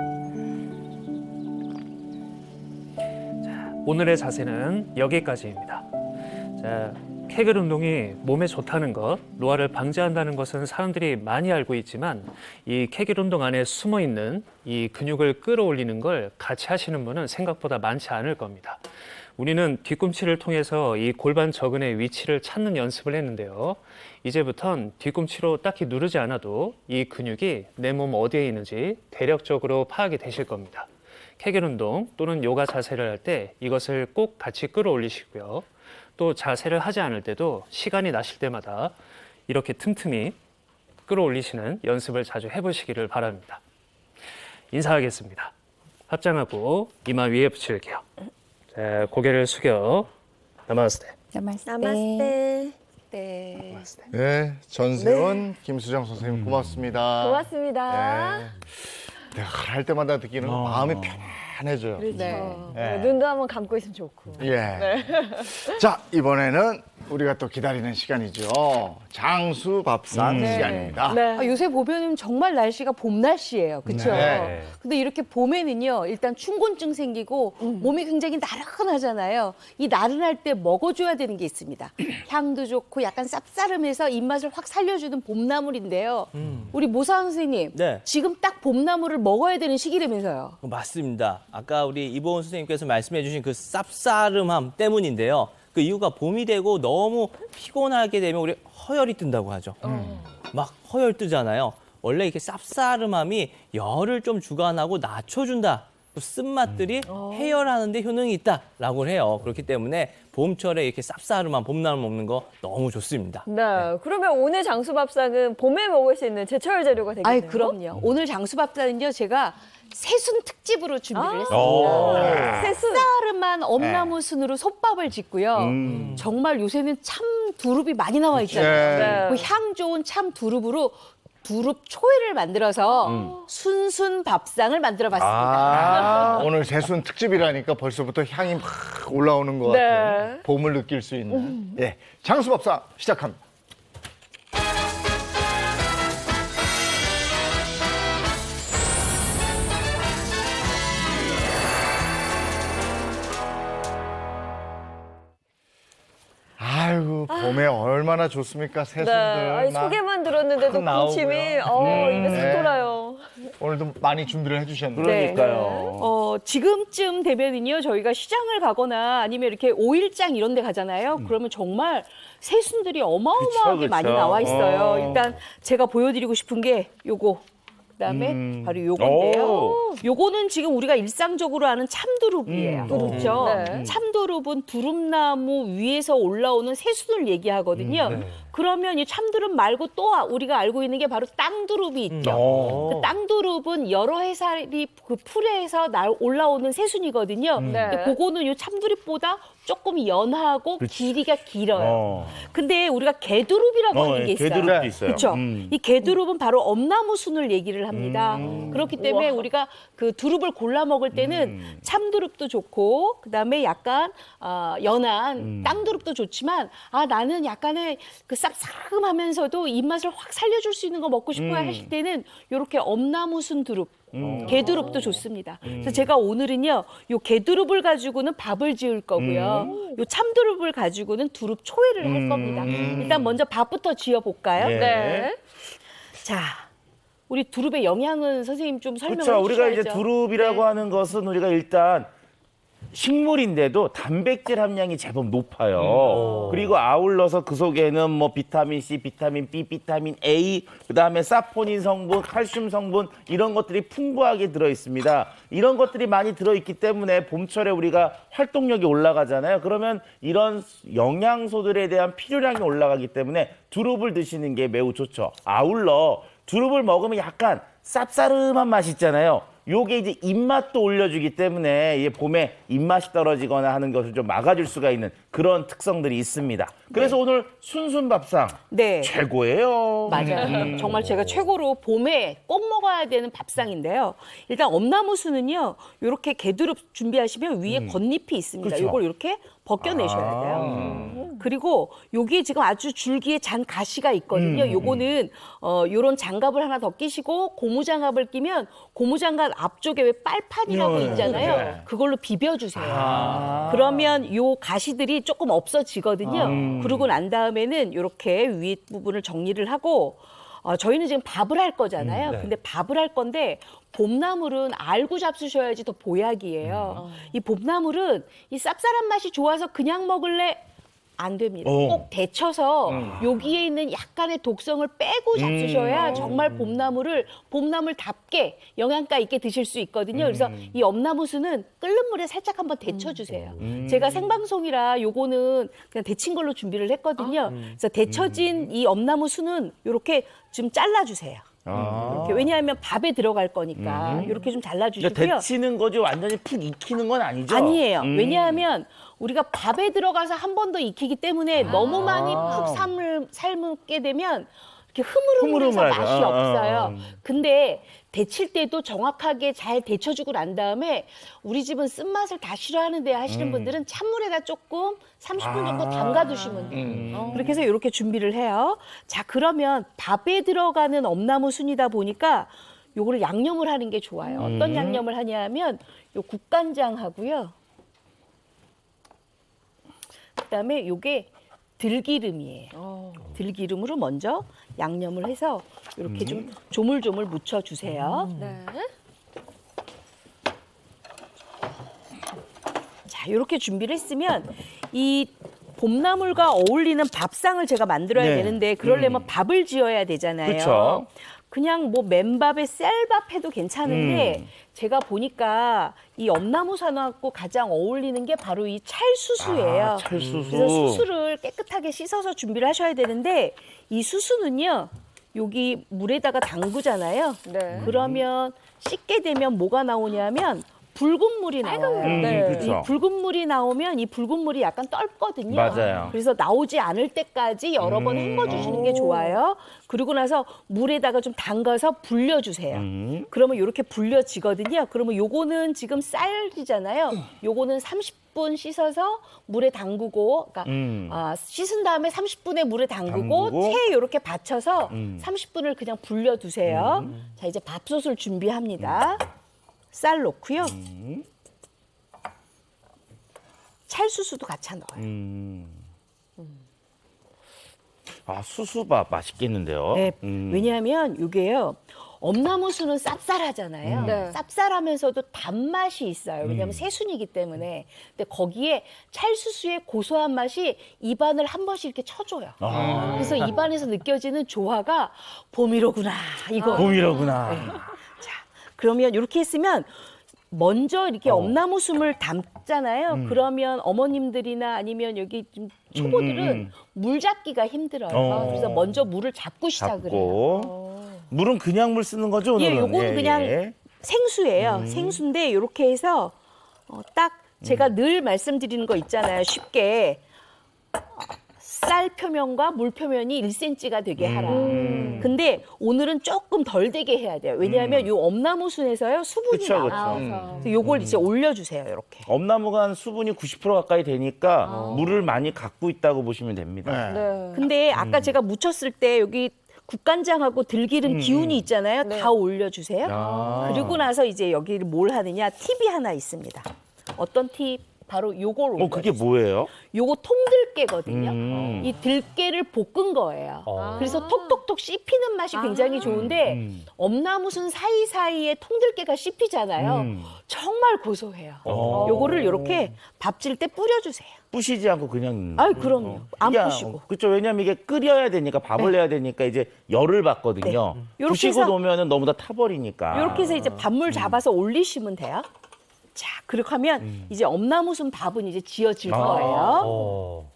G: 자, 오늘의 자세는 여기까지입니다. 자, 케겔 운동이 몸에 좋다는 것, 노화를 방지한다는 것은 사람들이 많이 알고 있지만 이 케겔 운동 안에 숨어 있는 이 근육을 끌어올리는 걸 같이 하시는 분은 생각보다 많지 않을 겁니다. 우리는 뒤꿈치를 통해서 이 골반 저근의 위치를 찾는 연습을 했는데요. 이제부턴 뒤꿈치로 딱히 누르지 않아도 이 근육이 내 몸 어디에 있는지 대략적으로 파악이 되실 겁니다. 케겔 운동 또는 요가 자세를 할 때 이것을 꼭 같이 끌어올리시고요. 또 자세를 하지 않을 때도 시간이 나실 때마다 이렇게 틈틈이 끌어올리시는 연습을 자주 해보시기를 바랍니다. 인사하겠습니다. 합장하고 이마 위에 붙일게요. 자, 고개를 숙여 나마스테.
B: 나마스테. 네.
A: 네, 전세원, 김수정 선생님 고맙습니다.
B: 고맙습니다.
A: 네. 내가 할 때마다 느끼는 마음이 편안해져요.
B: 그렇죠.
A: 네.
B: 눈도 한번 감고 있으면 좋고.
A: 예. 자, 이번에는 우리가 또 기다리는 시간이죠. 장수밥상 시간입니다.
B: 네.
C: 아, 요새 보면은 정말 날씨가 봄 날씨예요. 그렇죠?
A: 네.
C: 근데 이렇게 봄에는요. 일단 춘곤증 생기고 몸이 굉장히 나른하잖아요. 이 나른할 때 먹어줘야 되는 게 있습니다. 향도 좋고 약간 쌉싸름해서 입맛을 확 살려주는 봄나물인데요. 우리 모사원 선생님,
F: 네.
C: 지금 딱 봄나물을 먹어야 되는 시기라면서요.
F: 맞습니다. 아까 우리 이보은 선생님께서 말씀해 주신 그 쌉싸름함 때문인데요. 그 이유가 봄이 되고 너무 피곤하게 되면 우리 허열이 뜬다고 하죠. 막 허열 뜨잖아요. 원래 이렇게 쌉싸름함이 열을 좀 주관하고 낮춰준다. 또 쓴맛들이 해열하는데 효능이 있다라고 해요. 그렇기 때문에 봄철에 이렇게 쌉싸름한 봄나물 먹는 거 너무 좋습니다.
B: 네. 그러면 오늘 장수밥상은 봄에 먹을 수 있는 제철 재료가 되겠네요.
C: 아이, 그럼요. 오늘 장수밥상은요, 제가 새순 특집으로 준비를 했습니다. 쌉싸름한 엄나무 순으로 솥밥을 짓고요. 정말 요새는 참 두릅이 많이 나와 있잖아요.
B: 네.
C: 그 향 좋은 참 두릅으로 두릅 초회를 만들어서 순순 밥상을 만들어봤습니다.
A: 오늘 새순 특집이라니까 벌써부터 향이 막 올라오는 것
B: 네.
A: 같아요. 봄을 느낄 수 있는. 예, 장수밥상 시작합니다. 아이고, 봄에 얼마나 좋습니까, 새순들.
B: 아니,
A: 막
B: 소개만 들었는데도
A: 나오고요.
B: 군침이 입에 쓱
A: 네.
B: 돌아요.
A: 오늘도 많이 준비를 해주셨네요.
D: 그러니까요.
C: 지금쯤 되면은요, 저희가 시장을 가거나 아니면 이렇게 오일장 이런 데 가잖아요. 그러면 정말 새순들이 어마어마하게
D: 그쵸,
C: 많이
D: 그쵸.
C: 나와 있어요. 일단 제가 보여드리고 싶은 게 요거. 그다음에 바로 요건데요. 요거는 지금 우리가 일상적으로 아는 참두릅이에요. 그렇죠?
B: 네.
C: 참두릅은 두릅나무 위에서 올라오는 새순을 얘기하거든요. 그러면 이 참두릅 말고 또 우리가 알고 있는 게 바로 땅두릅이 있죠. 그 땅두릅은 여러 해살이 그 풀에서 올라오는 새순이거든요. 근데 그거는 이 참두릅보다 조금 연하고 길이가 길어요. 근데 우리가 개두릅이라고 하는 게 있어요.
D: 개두릅도 있어요.
C: 그렇죠. 이 개두릅은 바로 엄나무 순을 얘기를 합니다. 그렇기 때문에 우리가 그 두릅을 골라 먹을 때는 참두릅도 좋고 그다음에 약간 연한 땅두릅도 좋지만 나는 약간의 그 쌉싸름하면서도 입맛을 확 살려줄 수 있는 거 먹고 싶어요 하실 때는 이렇게 엄나무 순 두릅 개두릅도 좋습니다. 그래서 제가 오늘은요, 요 개두릅을 가지고는 밥을 지을 거고요. 요 참두릅을 가지고는 두릅 초회를 할 겁니다. 일단 먼저 밥부터 지어볼까요?
D: 예.
B: 네.
C: 자, 우리 두릅의 영양은 선생님 좀 설명해
D: 그렇죠.
C: 주셔야죠.
D: 우리가 이제 두릅이라고 하는 것은 우리가 일단 식물인데도 단백질 함량이 제법 높아요. 그리고 아울러서 그 속에는 뭐 비타민 C, 비타민 B, 비타민 A, 그다음에 사포닌 성분, 칼슘 성분 이런 것들이 풍부하게 들어 있습니다. 이런 것들이 많이 들어 있기 때문에 봄철에 우리가 활동력이 올라가잖아요. 그러면 이런 영양소들에 대한 필요량이 올라가기 때문에 두릅을 드시는 게 매우 좋죠. 아울러 두릅을 먹으면 약간 쌉싸름한 맛이 있잖아요. 요게 이제 입맛도 올려주기 때문에 이게 봄에 입맛이 떨어지거나 하는 것을 좀 막아줄 수가 있는 그런 특성들이 있습니다. 그래서 오늘 순순밥상
C: 네.
D: 최고예요.
C: 맞아요. 정말 제가 최고로 봄에 꼭 먹어야 되는 밥상인데요. 일단 엄나무순은요, 이렇게 개두릅 준비하시면 위에 겉잎이 있습니다.
D: 그렇죠.
C: 이걸 이렇게 벗겨내셔야 돼요. 그리고 여기에 지금 아주 줄기에 잔 가시가 있거든요. 요거는 요런 장갑을 하나 더 끼시고 고무장갑을 끼면 고무장갑 앞쪽에 왜 빨판이라고 있잖아요.
D: 네.
C: 그걸로 비벼주세요. 그러면 요 가시들이 조금 없어지거든요. 그러고 난 다음에는 이렇게 윗 부분을 정리를 하고 저희는 지금 밥을 할 거잖아요.
E: 네.
C: 근데 밥을 할 건데 봄나물은 알고 잡수셔야지 더 보약이에요. 이 봄나물은 이 쌉쌀한 맛이 좋아서 그냥 먹을래? 안 됩니다. 꼭 데쳐서 여기에 있는 약간의 독성을 빼고 잡수셔야 정말 봄나물답게 영양가 있게 드실 수 있거든요. 그래서 이 엄나무순은 끓는 물에 살짝 한번 데쳐주세요. 제가 생방송이라 요거는 그냥 데친 걸로 준비를 했거든요. 그래서 데쳐진 이 엄나무순은 이렇게 좀 잘라주세요. 이렇게 왜냐하면 밥에 들어갈 거니까 이렇게 좀 잘라주시고요.
D: 그러니까 데치는 거지 완전히 푹 익히는 건 아니죠?
C: 아니에요. 왜냐하면 우리가 밥에 들어가서 한 번 더 익히기 때문에 너무 많이 푹 삶게 되면 이렇게 흐물흐물해서
D: 흐물흐물하죠.
C: 맛이 없어요. 근데 데칠 때도 정확하게 잘 데쳐주고 난 다음에 우리 집은 쓴맛을 다 싫어하는데 하시는 분들은 찬물에다 조금 30분 정도 담가두시면 돼요. 그렇게 해서 이렇게 준비를 해요. 자, 그러면 밥에 들어가는 엄나무 순이다 보니까 요거를 양념을 하는 게 좋아요. 어떤 양념을 하냐면 요 국간장하고요. 그다음에 요게 들기름이에요. 들기름으로 먼저 양념을 해서 이렇게 좀 조물조물 묻혀주세요.
B: 네.
C: 자, 이렇게 준비를 했으면 이 봄나물과 어울리는 밥상을 제가 만들어야
D: 네.
C: 되는데 그러려면 밥을 지어야 되잖아요.
D: 그쵸.
C: 그냥 뭐 맨밥에 쌀밥 해도 괜찮은데 제가 보니까 이 엄나무 산하고 가장 어울리는 게 바로 이 찰수수예요.
D: 아, 찰수수.
C: 그래서 수수를 깨끗하게 씻어서 준비를 하셔야 되는데 이 수수는요. 여기 물에다가 담그잖아요.
B: 네.
C: 그러면 씻게 되면 뭐가 나오냐면 붉은 물이 나와요.
B: 네.
D: 그쵸.
C: 이 붉은 물이 나오면 이 붉은 물이 약간 떫거든요.
D: 맞아요.
C: 그래서 나오지 않을 때까지 여러 번 헹궈주시는 게 좋아요. 그리고 나서 물에다가 좀 담가서 불려주세요. 그러면 이렇게 불려지거든요. 그러면 요거는 지금 쌀이잖아요. 요거는 30분 씻어서 물에 담그고, 그러니까 씻은 다음에 30분에 물에 담그고
D: 담그고.
C: 체에 이렇게 받쳐서 30분을 그냥 불려두세요. 자, 이제 밥솥을 준비합니다. 쌀 넣고요. 찰수수도 같이 넣어요.
D: 아, 수수밥 맛있겠는데요.
C: 네, 왜냐하면 이게요. 엄나무수는 쌉쌀하잖아요.
B: 네.
C: 쌉쌀하면서도 단맛이 있어요. 왜냐하면 새순이기 때문에. 근데 거기에 찰수수의 고소한 맛이 입안을 한 번씩 이렇게 쳐줘요. 그래서 입안에서 느껴지는 조화가 봄이로구나. 이거.
D: 봄이로구나.
C: 자, 그러면 이렇게 했으면 먼저 이렇게 엄나무숨을 담잖아요. 그러면 어머님들이나 아니면 여기 좀 초보들은 물 잡기가 힘들어요. 그래서 먼저 물을 잡고 시작을 해요.
D: 잡고. 물은 그냥 물 쓰는 거죠, 오늘은?
C: 예, 요거는 그냥 생수예요. 생수인데 이렇게 해서 딱 제가 늘 말씀드리는 거 있잖아요. 쉽게 쌀 표면과 물 표면이 1cm가 되게 하라. 근데 오늘은 조금 덜 되게 해야 돼요. 왜냐하면 이 엄나무순에서요 수분이
D: 그쵸,
C: 나와요.
D: 그쵸.
C: 그래서 요걸 이제 올려주세요. 이렇게.
D: 엄나무가 한 수분이 90% 가까이 되니까 물을 많이 갖고 있다고 보시면 됩니다.
B: 네.
C: 근데 아까 제가 묻혔을 때 여기 국간장하고 들기름 기운이 있잖아요. 다 올려주세요.
D: 아.
C: 그리고 나서 이제 여기를 뭘 하느냐 팁이 하나 있습니다. 어떤 팁? 바로 요걸 올려요.
D: 그게 뭐예요?
C: 요거 통들깨거든요. 이 들깨를 볶은 거예요. 그래서 톡톡톡 씹히는 맛이 굉장히 좋은데 엄나무순 사이사이에 통들깨가 씹히잖아요. 정말 고소해요. 요거를 이렇게 밥질 때 뿌려주세요.
D: 부시지 않고 그냥.
C: 아유, 그럼요. 안 부시고.
D: 그렇죠. 왜냐면 이게 끓여야 되니까 밥을 내야 되니까 이제 열을 받거든요.
C: 네. 요렇게
D: 부시고
C: 해서-
D: 놓으면 너무 다 타버리니까.
C: 이렇게 해서 이제 밥물 잡아서 올리시면 돼요. 자, 그렇게 하면 이제 엄나무순 밥은 이제 지어질 거예요.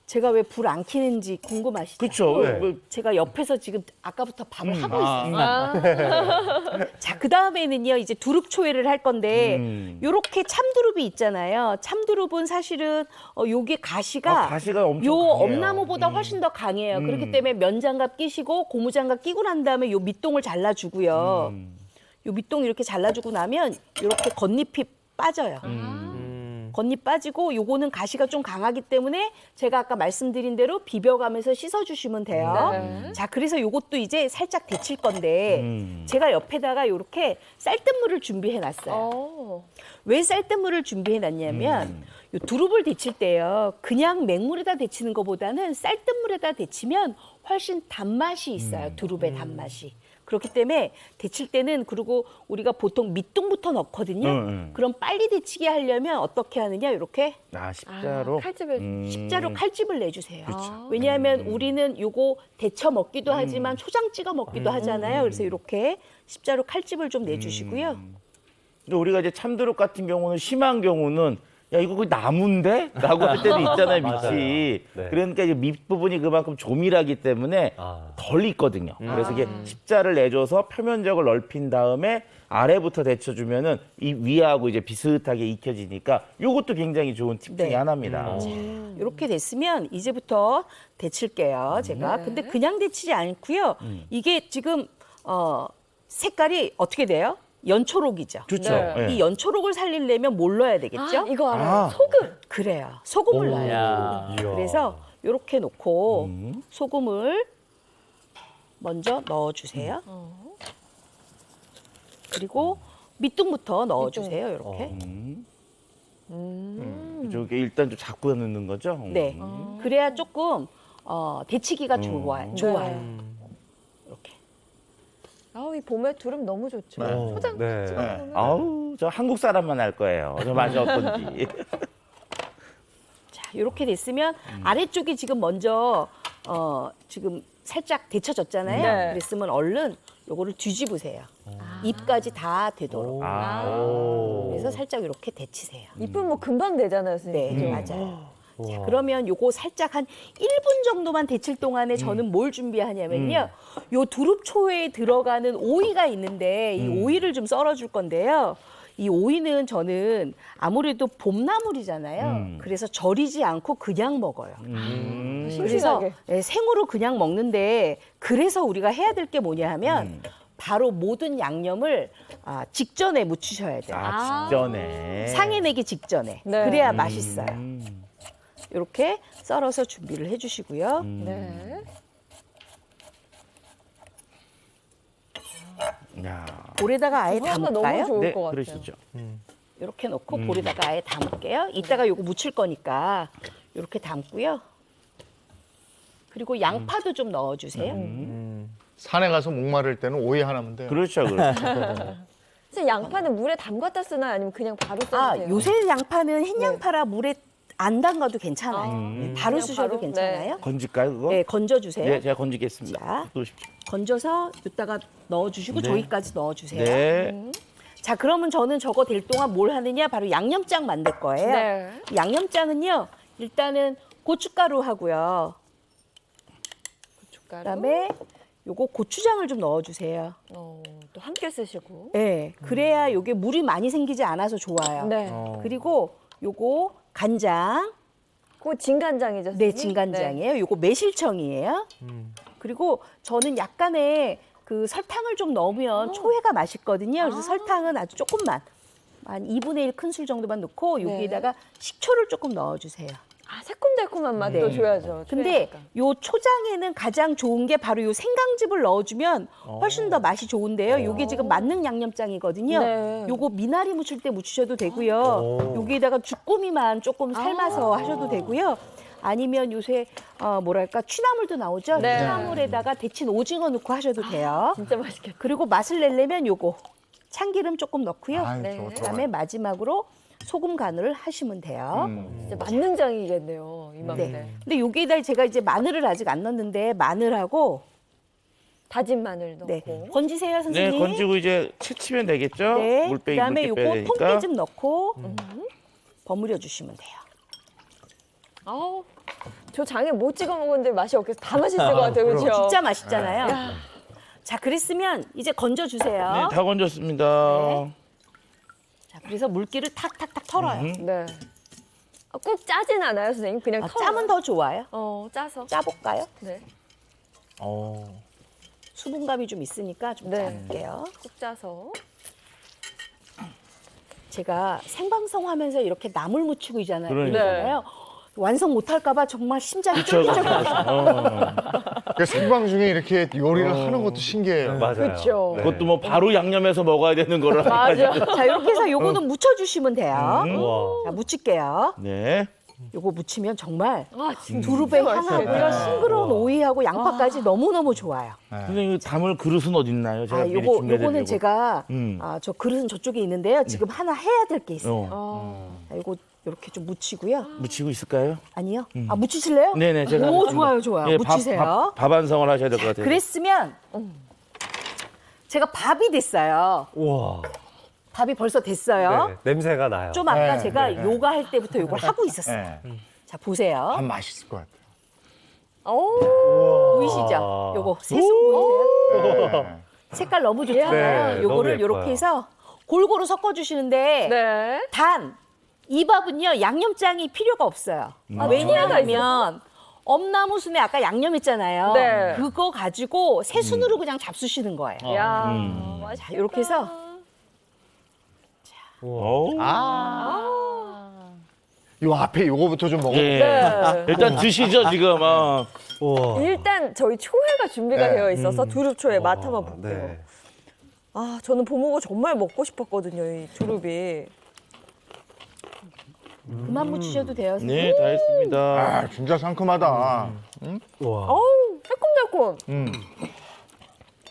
C: 제가 왜 불 안 켜는지 궁금하시죠?
D: 그렇죠.
E: 네.
C: 제가 옆에서 지금 아까부터 밥을 하고 있어요. 자, 그 다음에는요, 이제 두릅초회를 할 건데, 요렇게 참두릅이 있잖아요. 참두릅은 사실은, 요게 가시가,
D: 가시가 엄청
C: 요
D: 강해요.
C: 엄나무보다 훨씬 더 강해요. 그렇기 때문에 면장갑 끼시고, 고무장갑 끼고 난 다음에 요 밑동을 잘라주고요. 요 밑동 이렇게 잘라주고 나면, 요렇게 겉잎이 빠져요. 겉잎 빠지고 요거는 가시가 좀 강하기 때문에 제가 아까 말씀드린 대로 비벼가면서 씻어주시면 돼요.
B: 네.
C: 자, 그래서 요것도 이제 살짝 데칠 건데 제가 옆에다가 요렇게 쌀뜨물을 준비해 놨어요. 왜 쌀뜨물을 준비해 놨냐면 요 두릅을 데칠 때요. 그냥 맹물에다 데치는 것보다는 쌀뜨물에다 데치면 훨씬 단맛이 있어요. 두릅의 단맛이. 그렇기 때문에 데칠 때는 그리고 우리가 보통 밑동부터 넣거든요. 그럼 빨리 데치게 하려면 어떻게 하느냐 이렇게
D: 십자로.
B: 칼집을.
C: 십자로 칼집을 내주세요. 왜냐하면 우리는 요거 데쳐 먹기도 하지만 초장 찍어 먹기도 하잖아요. 그래서 이렇게 십자로 칼집을 좀 내주시고요.
D: 근데 우리가 이제 참두릅 같은 경우는 심한 경우는 야 이거 거의 나무인데? 라고 할 때도 있잖아요, 밑이.
E: 맞아요. 네.
D: 그러니까 이제 밑부분이 그만큼 조밀하기 때문에 덜 익거든요. 그래서 이게 십자를 내줘서 표면적을 넓힌 다음에 아래부터 데쳐주면은 이 위하고 이제 비슷하게 익혀지니까 요것도 굉장히 좋은 팁 중에
C: 네.
D: 하나입니다.
C: 이렇게 됐으면 이제부터 데칠게요, 제가. 근데 그냥 데치지 않고요. 이게 지금 색깔이 어떻게 돼요? 연초록이죠.
D: 좋죠.
B: 네.
D: 예.
C: 이 연초록을 살리려면 뭘 넣어야 되겠죠?
B: 아, 이거 알아요.
D: 아.
B: 소금.
C: 그래요. 소금을 넣어요.
F: 야.
C: 그래서 이렇게 놓고 소금을 먼저 넣어주세요. 그리고 밑둥부터 넣어주세요. 이렇게.
D: 저게 일단 좀 자꾸 넣는 거죠?
C: 네. 그래야 조금 데치기가 좋아요. 이렇게.
B: 아우, 이 봄에 두릅 너무 좋죠. 포장
E: 네.
B: 찍어 먹으면.
D: 아우, 저 한국 사람만 알 거예요. 저 맛이 어떤지.
C: 자, 이렇게 됐으면 아래쪽이 지금 먼저 지금 살짝 데쳐졌잖아요.
B: 네.
C: 그랬으면 얼른 요거를 뒤집으세요. 입까지 다 되도록. 그래서 살짝 이렇게 데치세요.
B: 이쁜 뭐 금방 되잖아요, 선생님.
C: 네, 맞아요. 자, 그러면 요거 살짝 한 1분 정도만 데칠 동안에 저는 뭘 준비하냐면요. 요 두릅초에 들어가는 오이가 있는데 이 오이를 좀 썰어줄 건데요. 이 오이는 저는 아무래도 봄나물이잖아요. 그래서 절이지 않고 그냥 먹어요. 그래서
B: 싱싱하게.
C: 네, 생으로 그냥 먹는데 그래서 우리가 해야 될 게 뭐냐 하면 바로 모든 양념을 직전에 묻히셔야 돼요.
D: 직전에.
C: 상해 내기 직전에.
B: 네.
C: 그래야 맛있어요. 이렇게 썰어서 준비를 해주시고요.
B: 네.
D: 야.
C: 볼에다가 아예
B: 그거 하나
C: 담을까요?
B: 너무 좋을
D: 네,
B: 것 같아요.
D: 그러시죠.
C: 이렇게 넣고 볼에다가 아예 담을게요. 이따가 요거 묻힐 거니까 이렇게 담고요. 그리고 양파도 좀 넣어주세요.
A: 산에 가서 목마를 때는 오이 하나면 돼요.
D: 그렇죠, 그렇죠.
B: 선생님, 양파는 물에 담갔다 쓰나요? 아니면 그냥 바로 써도 돼요?
C: 요새 양파는 햇양파라 물에 안 담가도 괜찮아요. 바로
B: 그냥
C: 쓰셔도
B: 바로?
C: 괜찮아요.
D: 건질까요, 그거?
C: 네, 건져주세요.
D: 네, 제가 건지겠습니다.
C: 자.
D: 놓으십시오.
C: 건져서 이따가 넣어주시고 저기까지 넣어주세요.
D: 네.
C: 자, 그러면 저는 저거 될 동안 뭘 하느냐? 바로 양념장 만들 거예요.
B: 네.
C: 양념장은요, 일단은 고춧가루 하고요.
B: 고춧가루.
C: 그다음에 요거 고추장을 좀 넣어주세요.
B: 또 함께 쓰시고.
C: 네, 그래야 요게 물이 많이 생기지 않아서 좋아요.
B: 네.
C: 그리고 요거 간장,
B: 그거 진간장이죠,
C: 네,
B: 선생님?
C: 진간장이에요. 요거 매실청이에요. 그리고 저는 약간의 그 설탕을 좀 넣으면 초회가 맛있거든요. 그래서 설탕은 아주 조금만, 한 2분의 1 큰술 정도만 넣고 여기에다가 식초를 조금 넣어주세요.
B: 아, 새콤달콤한 맛도 줘야죠.
C: 근데
B: 초회니까.
C: 요 초장에는 가장 좋은 게 바로 요 생강즙을 넣어주면 훨씬 더 맛이 좋은데요. 요게 지금 만능 양념장이거든요.
B: 네.
C: 요거 미나리 무칠 때 무치셔도 되고요. 여기에다가 주꾸미만 조금 삶아서 하셔도 되고요. 아니면 요새 뭐랄까 취나물도 나오죠.
B: 네.
C: 취나물에다가 데친 오징어 넣고 하셔도 돼요.
B: 진짜 맛있겠다.
C: 그리고 맛을 내려면 요거 참기름 조금 넣고요.
A: 아유,
B: 네.
A: 저거
C: 그다음에 마지막으로 소금 간을 하시면 돼요.
B: 진짜 만능장이겠네요, 이 맛에.
C: 네. 근데 여기에다 제가 이제 마늘을 아직 안 넣었는데 마늘하고
B: 다진 마늘 넣고.
C: 네. 건지세요,
D: 네,
C: 선생님.
D: 건지고 이제 채치면 되겠죠?
C: 네.
D: 물빼기,
C: 그다음에
D: 물기 빼야
C: 요거
D: 되니까.
C: 통깨 좀 넣고 버무려 주시면 돼요.
B: 아우, 저 장에 못 찍어 먹었는데 맛이 없겠어. 다 맛있을 것 같아요, 그렇죠?
C: 진짜 맛있잖아요. 자, 그랬으면 이제 건져 주세요.
D: 네, 다 건졌습니다.
C: 네. 자, 그래서 물기를 탁탁탁 털어요.
B: 네. 꼭 짜진 않아요, 선생님? 그냥 털어요?
C: 짜면 더 좋아요.
B: 짜서.
C: 짜볼까요?
B: 네.
C: 수분감이 좀 있으니까 좀
B: 네.
C: 짜볼게요.
B: 꼭 짜서.
C: 제가 생방송 하면서 이렇게 나물 무치고
D: 그러니까요.
C: 있잖아요. 완성 못할까봐 정말 심장이
D: 그쵸,
C: 쫄깃쫄깃해요.
A: 그 생방 중에 이렇게 요리를 하는 것도 신기해요.
E: 맞아요.
B: 그렇죠.
E: 네.
D: 그것도 뭐 바로 양념해서 먹어야 되는 거라.
B: 맞아.
C: 자, 이렇게 해서 요거는 묻혀주시면 돼요.
E: 와.
C: 자, 묻힐게요.
D: 네.
C: 요거 묻히면 정말
B: 아, 진짜
C: 두릅의
B: 맛있겠다.
C: 향하고요, 싱그러운 오이하고 양파까지 너무너무 좋아요.
D: 선생님, 담을 그릇은 어딨나요? 제가 미리
C: 요거는
D: 준비해드리려고.
C: 제가,
D: 음.
C: 저 그릇은 저쪽에 있는데요. 지금 하나 해야 될 게 있어요.
D: 어.
C: 자, 요거 이렇게 좀 묻히고요.
D: 묻히고 있을까요?
C: 아니요? 묻히실래요?
D: 네네, 제가.
C: 오,
D: 하겠습니다.
C: 좋아요, 좋아요.
D: 예,
C: 묻히세요.
D: 밥 완성을 하셔야 될 것 같아요.
C: 그랬으면 제가 밥이 됐어요.
E: 와.
C: 밥이 벌써 됐어요.
E: 네, 냄새가 나요.
C: 좀 아까
A: 네,
C: 제가
A: 네, 네.
C: 요가 할 때부터 요걸 하고 있었어요.
A: 네.
C: 자, 보세요.
A: 밥 맛있을 것 같아요.
B: 오,
C: 보이시죠? 요거 새순 보이세요?
A: 네.
C: 색깔 너무 좋잖아요.
E: 네,
C: 요거를
E: 너무 예뻐요.
C: 요렇게 해서 골고루 섞어주시는데
B: 네.
C: 단 이 밥은요 양념장이 필요가 없어요. 왜냐하면 엄나무순에 아까 양념했잖아요.
B: 네.
C: 그거 가지고 새순으로 그냥 잡수시는 거예요.
B: 야,
C: 자, 이렇게 해서
A: 요 앞에 요거부터 좀 먹어.
D: 예.
B: 네.
D: 일단 드시죠 지금.
E: 우와.
B: 일단 저희 초회가 준비가
A: 네.
B: 되어 있어서 두릅초회 맛 한번 볼게요.
E: 네.
B: 아, 저는 봄오고 정말 먹고 싶었거든요, 이 두릅이.
C: 그만 묻히셔도 돼요. 선생님.
D: 네, 다 했습니다.
A: 아, 진짜 상큼하다.
E: 우와.
B: 어우, 새콤달콤.
A: 음.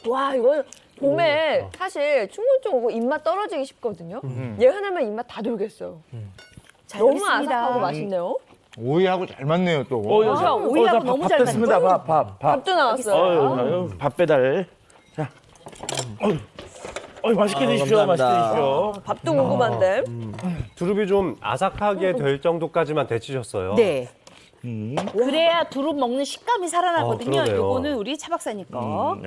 B: 와, 이거 봄에 사실 충곤증 오고 입맛 떨어지기 쉽거든요. 얘 하나면 입맛 다 돌겠어요.
C: 자,
B: 너무
C: 여기 있습니다.
B: 아삭하고 맛있네요.
A: 오이하고 잘 맞네요, 또.
C: 맞아, 오이하고
D: 자,
C: 너무
D: 밥
C: 잘
D: 됐습니다.
C: 맞죠?
D: 밥.
B: 밥도 나왔어요.
D: 밥 배달. 자. 맛있게 드십시오. 맛있게 드십시오.
B: 밥도 궁금한데.
E: 두릅이 좀 아삭하게 될 정도까지만 데치셨어요.
C: 네. 그래야 두릅 먹는 식감이 살아나거든요.
E: 그러네요.
C: 요거는 우리 차 박사님 거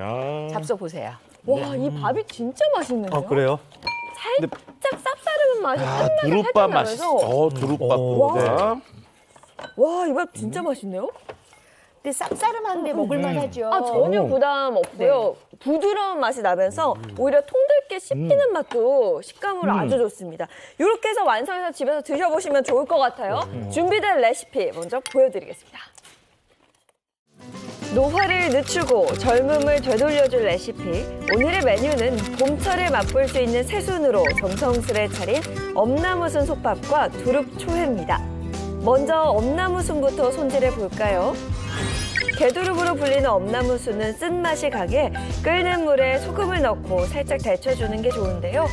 C: 잡숴 보세요.
B: 와, 이 밥이 진짜 맛있는데요?
E: 아, 그래요?
B: 살짝 쌉싸름한 맛이 끝나게
D: 두릅밥
B: 살짝
D: 맛있어.
B: 나면서
D: 두릅밥.
B: 와, 이 밥 진짜 맛있네요.
C: 근데 쌉싸름한데 먹을만 하죠.
B: 아, 전혀 부담 없고요. 부드러운 맛이 나면서 오히려 통들게 씹히는 맛도 식감으로 아주 좋습니다. 이렇게 해서 완성해서 집에서 드셔보시면 좋을 것 같아요. 준비된 레시피 먼저 보여드리겠습니다. 노화를 늦추고 젊음을 되돌려줄 레시피. 오늘의 메뉴는 봄철에 맛볼 수 있는 새순으로 정성스레 차린 엄나무순 솥밥과 두릅초회입니다. 먼저 엄나무순부터 손질해 볼까요? 개두릅으로 불리는 엄나무순은 쓴맛이 강해 끓는 물에 소금을 넣고 살짝 데쳐주는 게 좋은데요.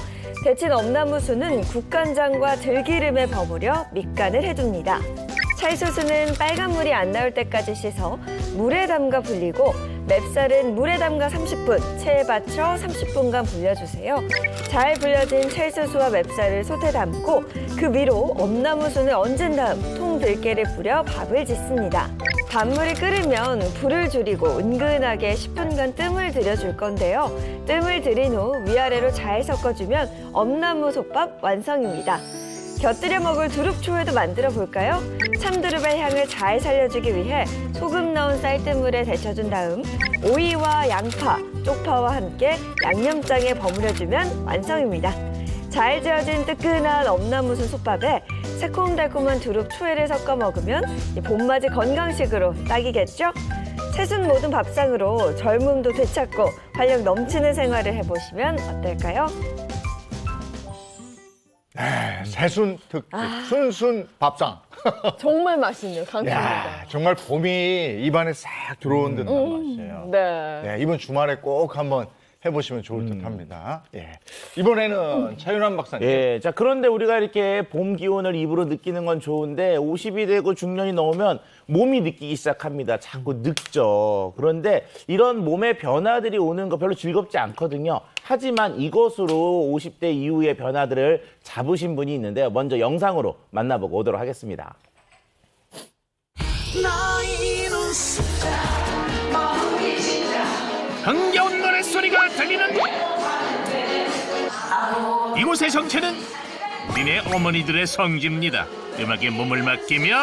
B: 데친 엄나무순은 국간장과 들기름에 버무려 밑간을 해둡니다. 찰소스는 빨간 물이 안 나올 때까지 씻어 물에 담가 불리고 맵쌀은 물에 담가 30분, 체에 받쳐 30분간 불려주세요. 잘 불려진 찰소스와 맵쌀을 솥에 담고 그 위로 엄나무순을 얹은 다음 통들깨를 뿌려 밥을 짓습니다. 밥물이 끓으면 불을 줄이고 은근하게 10분간 뜸을 들여줄 건데요. 뜸을 들인 후 위아래로 잘 섞어주면 엄나무 솥밥 완성입니다. 곁들여 먹을 두릅초회도 만들어 볼까요? 참두릅의 향을 잘 살려주기 위해 소금 넣은 쌀뜨물에 데쳐준 다음 오이와 양파, 쪽파와 함께 양념장에 버무려주면 완성입니다. 잘 지어진 뜨끈한 엄나무순 솥밥에 새콤달콤한 두릅초회를 섞어 먹으면 봄맞이 건강식으로 딱이겠죠? 새순 모든 밥상으로 젊음도 되찾고 활력 넘치는 생활을 해보시면 어떨까요?
A: 새순 특집, 순순 밥상.
B: 정말 맛있네요. 강추입니다.
A: 야, 정말 봄이 입안에 싹 들어온 듯한 맛이에요.
B: 네.
A: 네, 이번 주말에 꼭 한번 해보시면 좋을 듯합니다. 예. 이번에는 차윤환 박사님.
D: 예, 자 그런데 우리가 이렇게 봄 기온을 입으로 느끼는 건 좋은데 50이 되고 중년이 넘으면 몸이 느끼기 시작합니다. 자꾸 늙죠. 그런데 이런 몸의 변화들이 오는 거 별로 즐겁지 않거든요. 하지만 이것으로 50대 이후의 변화들을 잡으신 분이 있는데요. 먼저 영상으로 만나보고 오도록 하겠습니다.
I: 흥겨운 노랫소리가 들리는 이곳의 정체는 우리네 어머니들의 성지입니다. 음악에 몸을 맡기며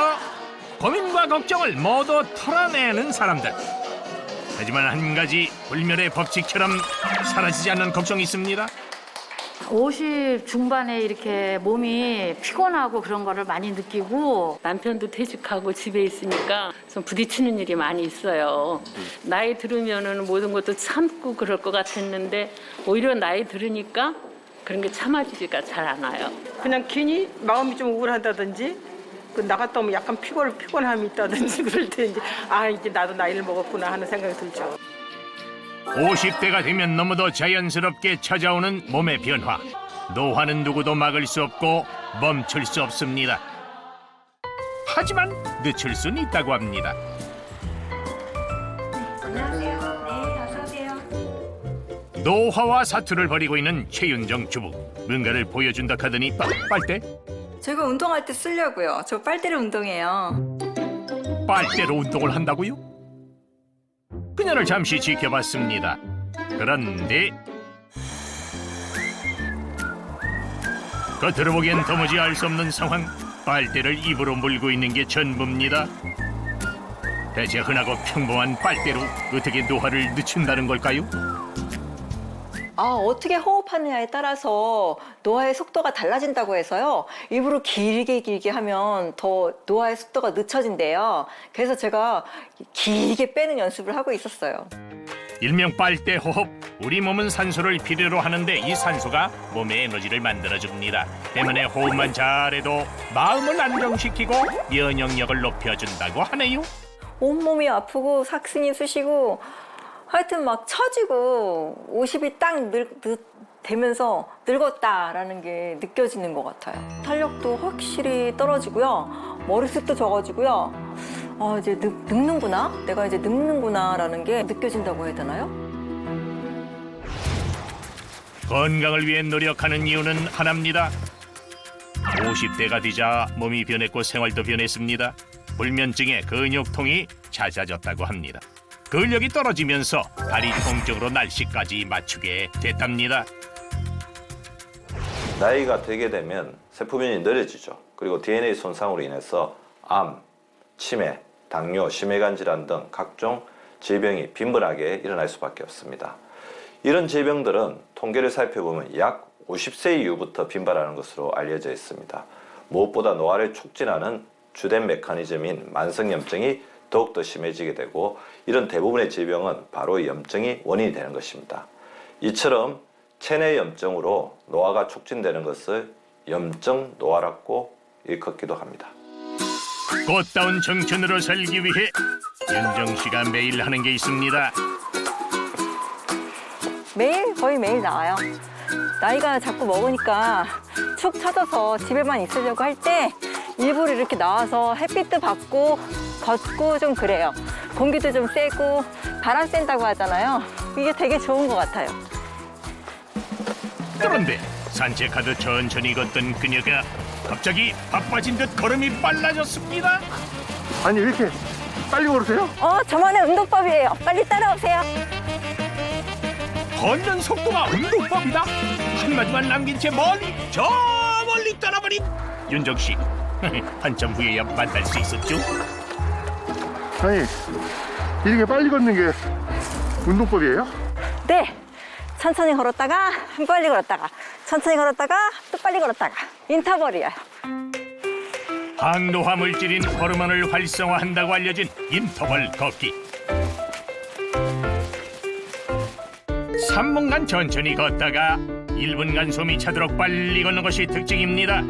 I: 고민과 걱정을 모두 털어내는 사람들. 하지만 한 가지 불멸의 법칙처럼 사라지지 않는 걱정이 있습니다.
J: 50 중반에 이렇게 몸이 피곤하고 그런 거를 많이 느끼고 남편도 퇴직하고 집에 있으니까 좀 부딪히는 일이 많이 있어요. 나이 들으면은 모든 것도 참고 그럴 것 같았는데 오히려 나이 들으니까 그런 게 참아지지가 잘 안 와요.
K: 그냥 괜히 마음이 좀 우울하다든지 그 나갔다 오면 약간 피곤함이 있다든지 그럴 때 이제 이제 나도 나이를 먹었구나 하는 생각이 들죠.
I: 50대가 되면 너무도 자연스럽게 찾아오는 몸의 변화. 노화는 누구도 막을 수 없고 멈출 수 없습니다. 하지만 늦출 수는 있다고 합니다. 노화와 사투를 벌이고 있는 최윤정 주부. 뭔가를 보여준다 하더니 빨대?
B: 제가 운동할 때 쓰려고요. 저 빨대로 운동해요.
I: 빨대로 운동을 한다고요? 그녀를 잠시 지켜봤습니다. 그런데 겉으로 보기엔 도무지 알 수 없는 상황. 빨대를 입으로 물고 있는 게 전부입니다. 대체 흔하고 평범한 빨대로 어떻게 노화를 늦춘다는 걸까요?
B: 어떻게 호흡하느냐에 따라서 노화의 속도가 달라진다고 해서요. 입으로 길게 하면 더 노화의 속도가 늦춰진대요. 그래서 제가 길게 빼는 연습을 하고 있었어요.
I: 일명 빨대 호흡. 우리 몸은 산소를 필요로 하는데 이 산소가 몸의 에너지를 만들어줍니다. 때문에 호흡만 잘해도 마음을 안정시키고 면역력을 높여준다고 하네요.
B: 온몸이 아프고 삭신이 쑤시고 하여튼 막 처지고 50이 딱 되면서 늙었다라는 게 느껴지는 것 같아요. 탄력도 확실히 떨어지고요. 머리숱도 적어지고요. 이제 늙는구나? 내가 이제 늙는구나라는 게 느껴진다고 해야 되나요?
I: 건강을 위해 노력하는 이유는 하나입니다. 50대가 되자 몸이 변했고 생활도 변했습니다. 불면증에 근육통이 잦아졌다고 합니다. 근력이 떨어지면서 다리 통증으로 날씨까지 맞추게 됐답니다.
L: 나이가 들게 되면 세포변이 느려지죠. 그리고 DNA 손상으로 인해서 암, 치매, 당뇨, 심혈관 질환 등 각종 질병이 빈번하게 일어날 수밖에 없습니다. 이런 질병들은 통계를 살펴보면 약 50세 이후부터 빈발하는 것으로 알려져 있습니다. 무엇보다 노화를 촉진하는 주된 메커니즘인 만성염증이 더욱더 심해지게 되고 이런 대부분의 질병은 바로 염증이 원인이 되는 것입니다. 이처럼 체내 염증으로 노화가 촉진되는 것을 염증 노화라고 일컫기도 합니다.
I: 꽃다운 청춘으로 살기 위해 윤정 씨가 매일 하는 게 있습니다.
B: 거의 매일 나와요. 나이가 자꾸 먹으니까 축 처져서 집에만 있으려고 할 때 일부러 이렇게 나와서 햇빛도 받고 걷고 좀 그래요. 공기도 좀 쐬고 바람 쐰다고 하잖아요. 이게 되게 좋은 것 같아요.
I: 그런데 산책하듯 천천히 걷던 그녀가 갑자기 바빠진 듯 걸음이 빨라졌습니다.
A: 아니 왜 이렇게 빨리 걸으세요?
B: 저만의 운동법이에요. 빨리 따라오세요.
I: 걷는 속도가 운동법이다. 한마디만 남긴 채 저 멀리 떠나버린 윤정 씨. 한참 후에야 만날 수 있었죠.
A: 아니 이렇게 빨리 걷는 게 운동법이에요?
B: 네. 천천히 걸었다가 빨리 걸었다가 천천히 걸었다가 또 빨리 걸었다가 인터벌이에요.
I: 항노화 물질인 호르몬을 활성화한다고 알려진 인터벌 걷기. 3분간 천천히 걷다가 1분간 숨이 차도록 빨리 걷는 것이 특징입니다.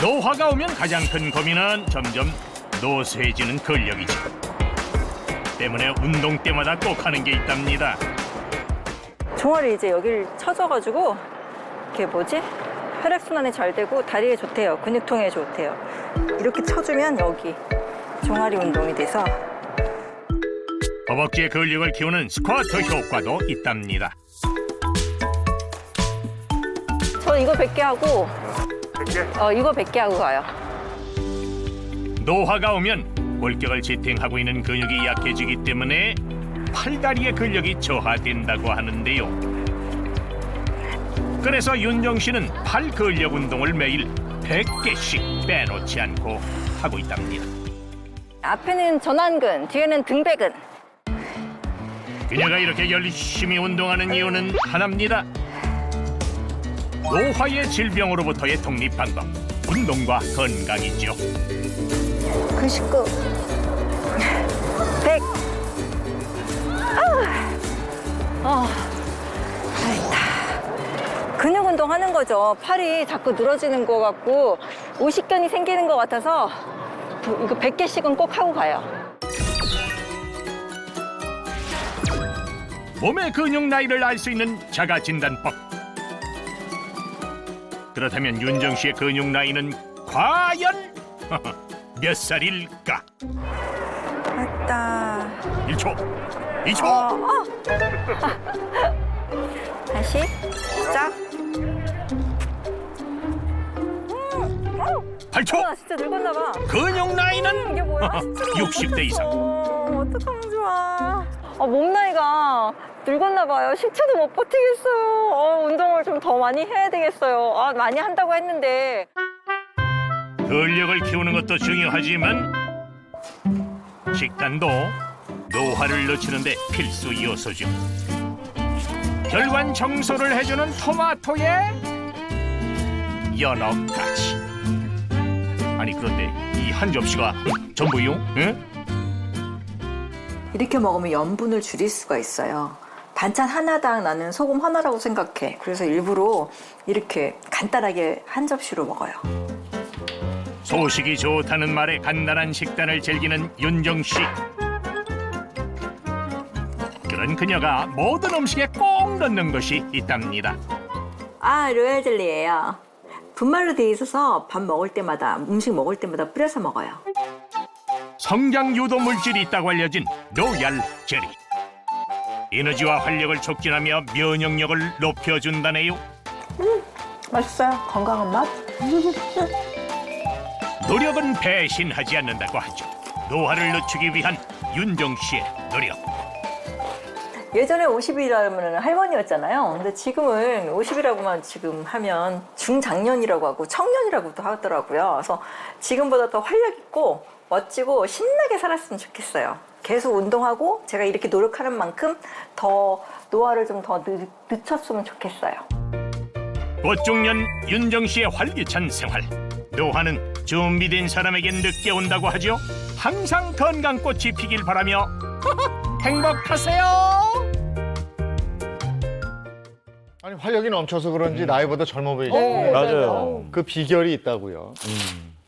I: 노화가 오면 가장 큰 고민은 점점 노쇠해지는 근력이죠. 때문에 운동 때마다 꼭 하는 게 있답니다.
B: 종아리 이제 여기를 쳐져가지고 이게 혈액순환이 잘 되고 다리에 좋대요. 근육통에 좋대요. 이렇게 쳐주면 여기 종아리 운동이 돼서
I: 허벅지의 근력을 키우는 스쿼트 효과도 있답니다.
B: 저 이거 100개 하고
A: 100개?
B: 이거 100개 하고 가요.
I: 노화가 오면 골격을 지탱하고 있는 근육이 약해지기 때문에 팔다리의 근력이 저하된다고 하는데요. 그래서 윤정 씨는 팔 근력 운동을 매일 100개씩 빼놓지 않고 하고 있답니다.
B: 앞에는 전완근, 뒤에는 등배근.
I: 그녀가 이렇게 열심히 운동하는 이유는 하나입니다. 노화의 질병으로부터의 독립 방법, 운동과 건강이죠.
B: 99, 100. 잘했다. 근육 운동하는 거죠. 팔이 자꾸 늘어지는 것 같고 오십견이 생기는 것 같아서 이거 100개씩은 꼭 하고 가요.
I: 몸의 근육 나이를 알 수 있는 자가 진단법. 그렇다면 윤정 씨의 근육 나이는 과연 몇 살일까?
B: 맞다.
I: 1초, 2초,
B: 다시 시작.
I: 8초.
B: 아, 진짜 늙었나 봐.
I: 근육 나이는
B: 이게 뭐야?
I: 60대 이상.
B: 어떡하면 좋아. 몸 나이가 늙었나 봐요. 10초도 못 버티겠어요. 운동을 좀 더 많이 해야 되겠어요. 많이 한다고 했는데.
I: 근력을 키우는 것도 중요하지만 식단도 노화를 늦추는데 필수 요소죠. 혈관 청소를 해주는 토마토에 연어까지. 아니 그런데 이 한 접시가 전부요? 응?
M: 이렇게 먹으면 염분을 줄일 수가 있어요. 반찬 하나당 나는 소금 하나라고 생각해. 그래서 일부러 이렇게 간단하게 한 접시로 먹어요.
I: 소식이 좋다는 말에 간단한 식단을 즐기는 윤정 씨. 그런 그녀가 모든 음식에 꼭 넣는 것이 있답니다.
M: 로얄 젤리예요. 분말로 돼 있어서 밥 먹을 때마다, 음식 먹을 때마다 뿌려서 먹어요.
I: 성장 유도 물질이 있다고 알려진 로얄 젤리. 에너지와 활력을 촉진하며 면역력을 높여준다네요.
M: 맛있어요. 건강한 맛.
I: 노력은 배신하지 않는다고 하죠. 노화를 늦추기 위한 윤정 씨의 노력.
M: 예전에 50이라면 할머니였잖아요. 근데 지금은 50이라고만 지금 하면 중장년이라고 하고 청년이라고도 하더라고요. 그래서 지금보다 더 활력 있고 멋지고 신나게 살았으면 좋겠어요. 계속 운동하고 제가 이렇게 노력하는 만큼 더 노화를 좀 더 늦췄으면 좋겠어요.
I: 꽃중년 윤정 씨의 활기찬 생활. 노화는 준비된 사람에겐 늦게 온다고 하죠. 항상 건강꽃이 피길 바라며 행복하세요.
A: 아니 활력이 넘쳐서 그런지 나이보다 젊어 보이죠.
D: 맞아요.
A: 그 비결이 있다고요.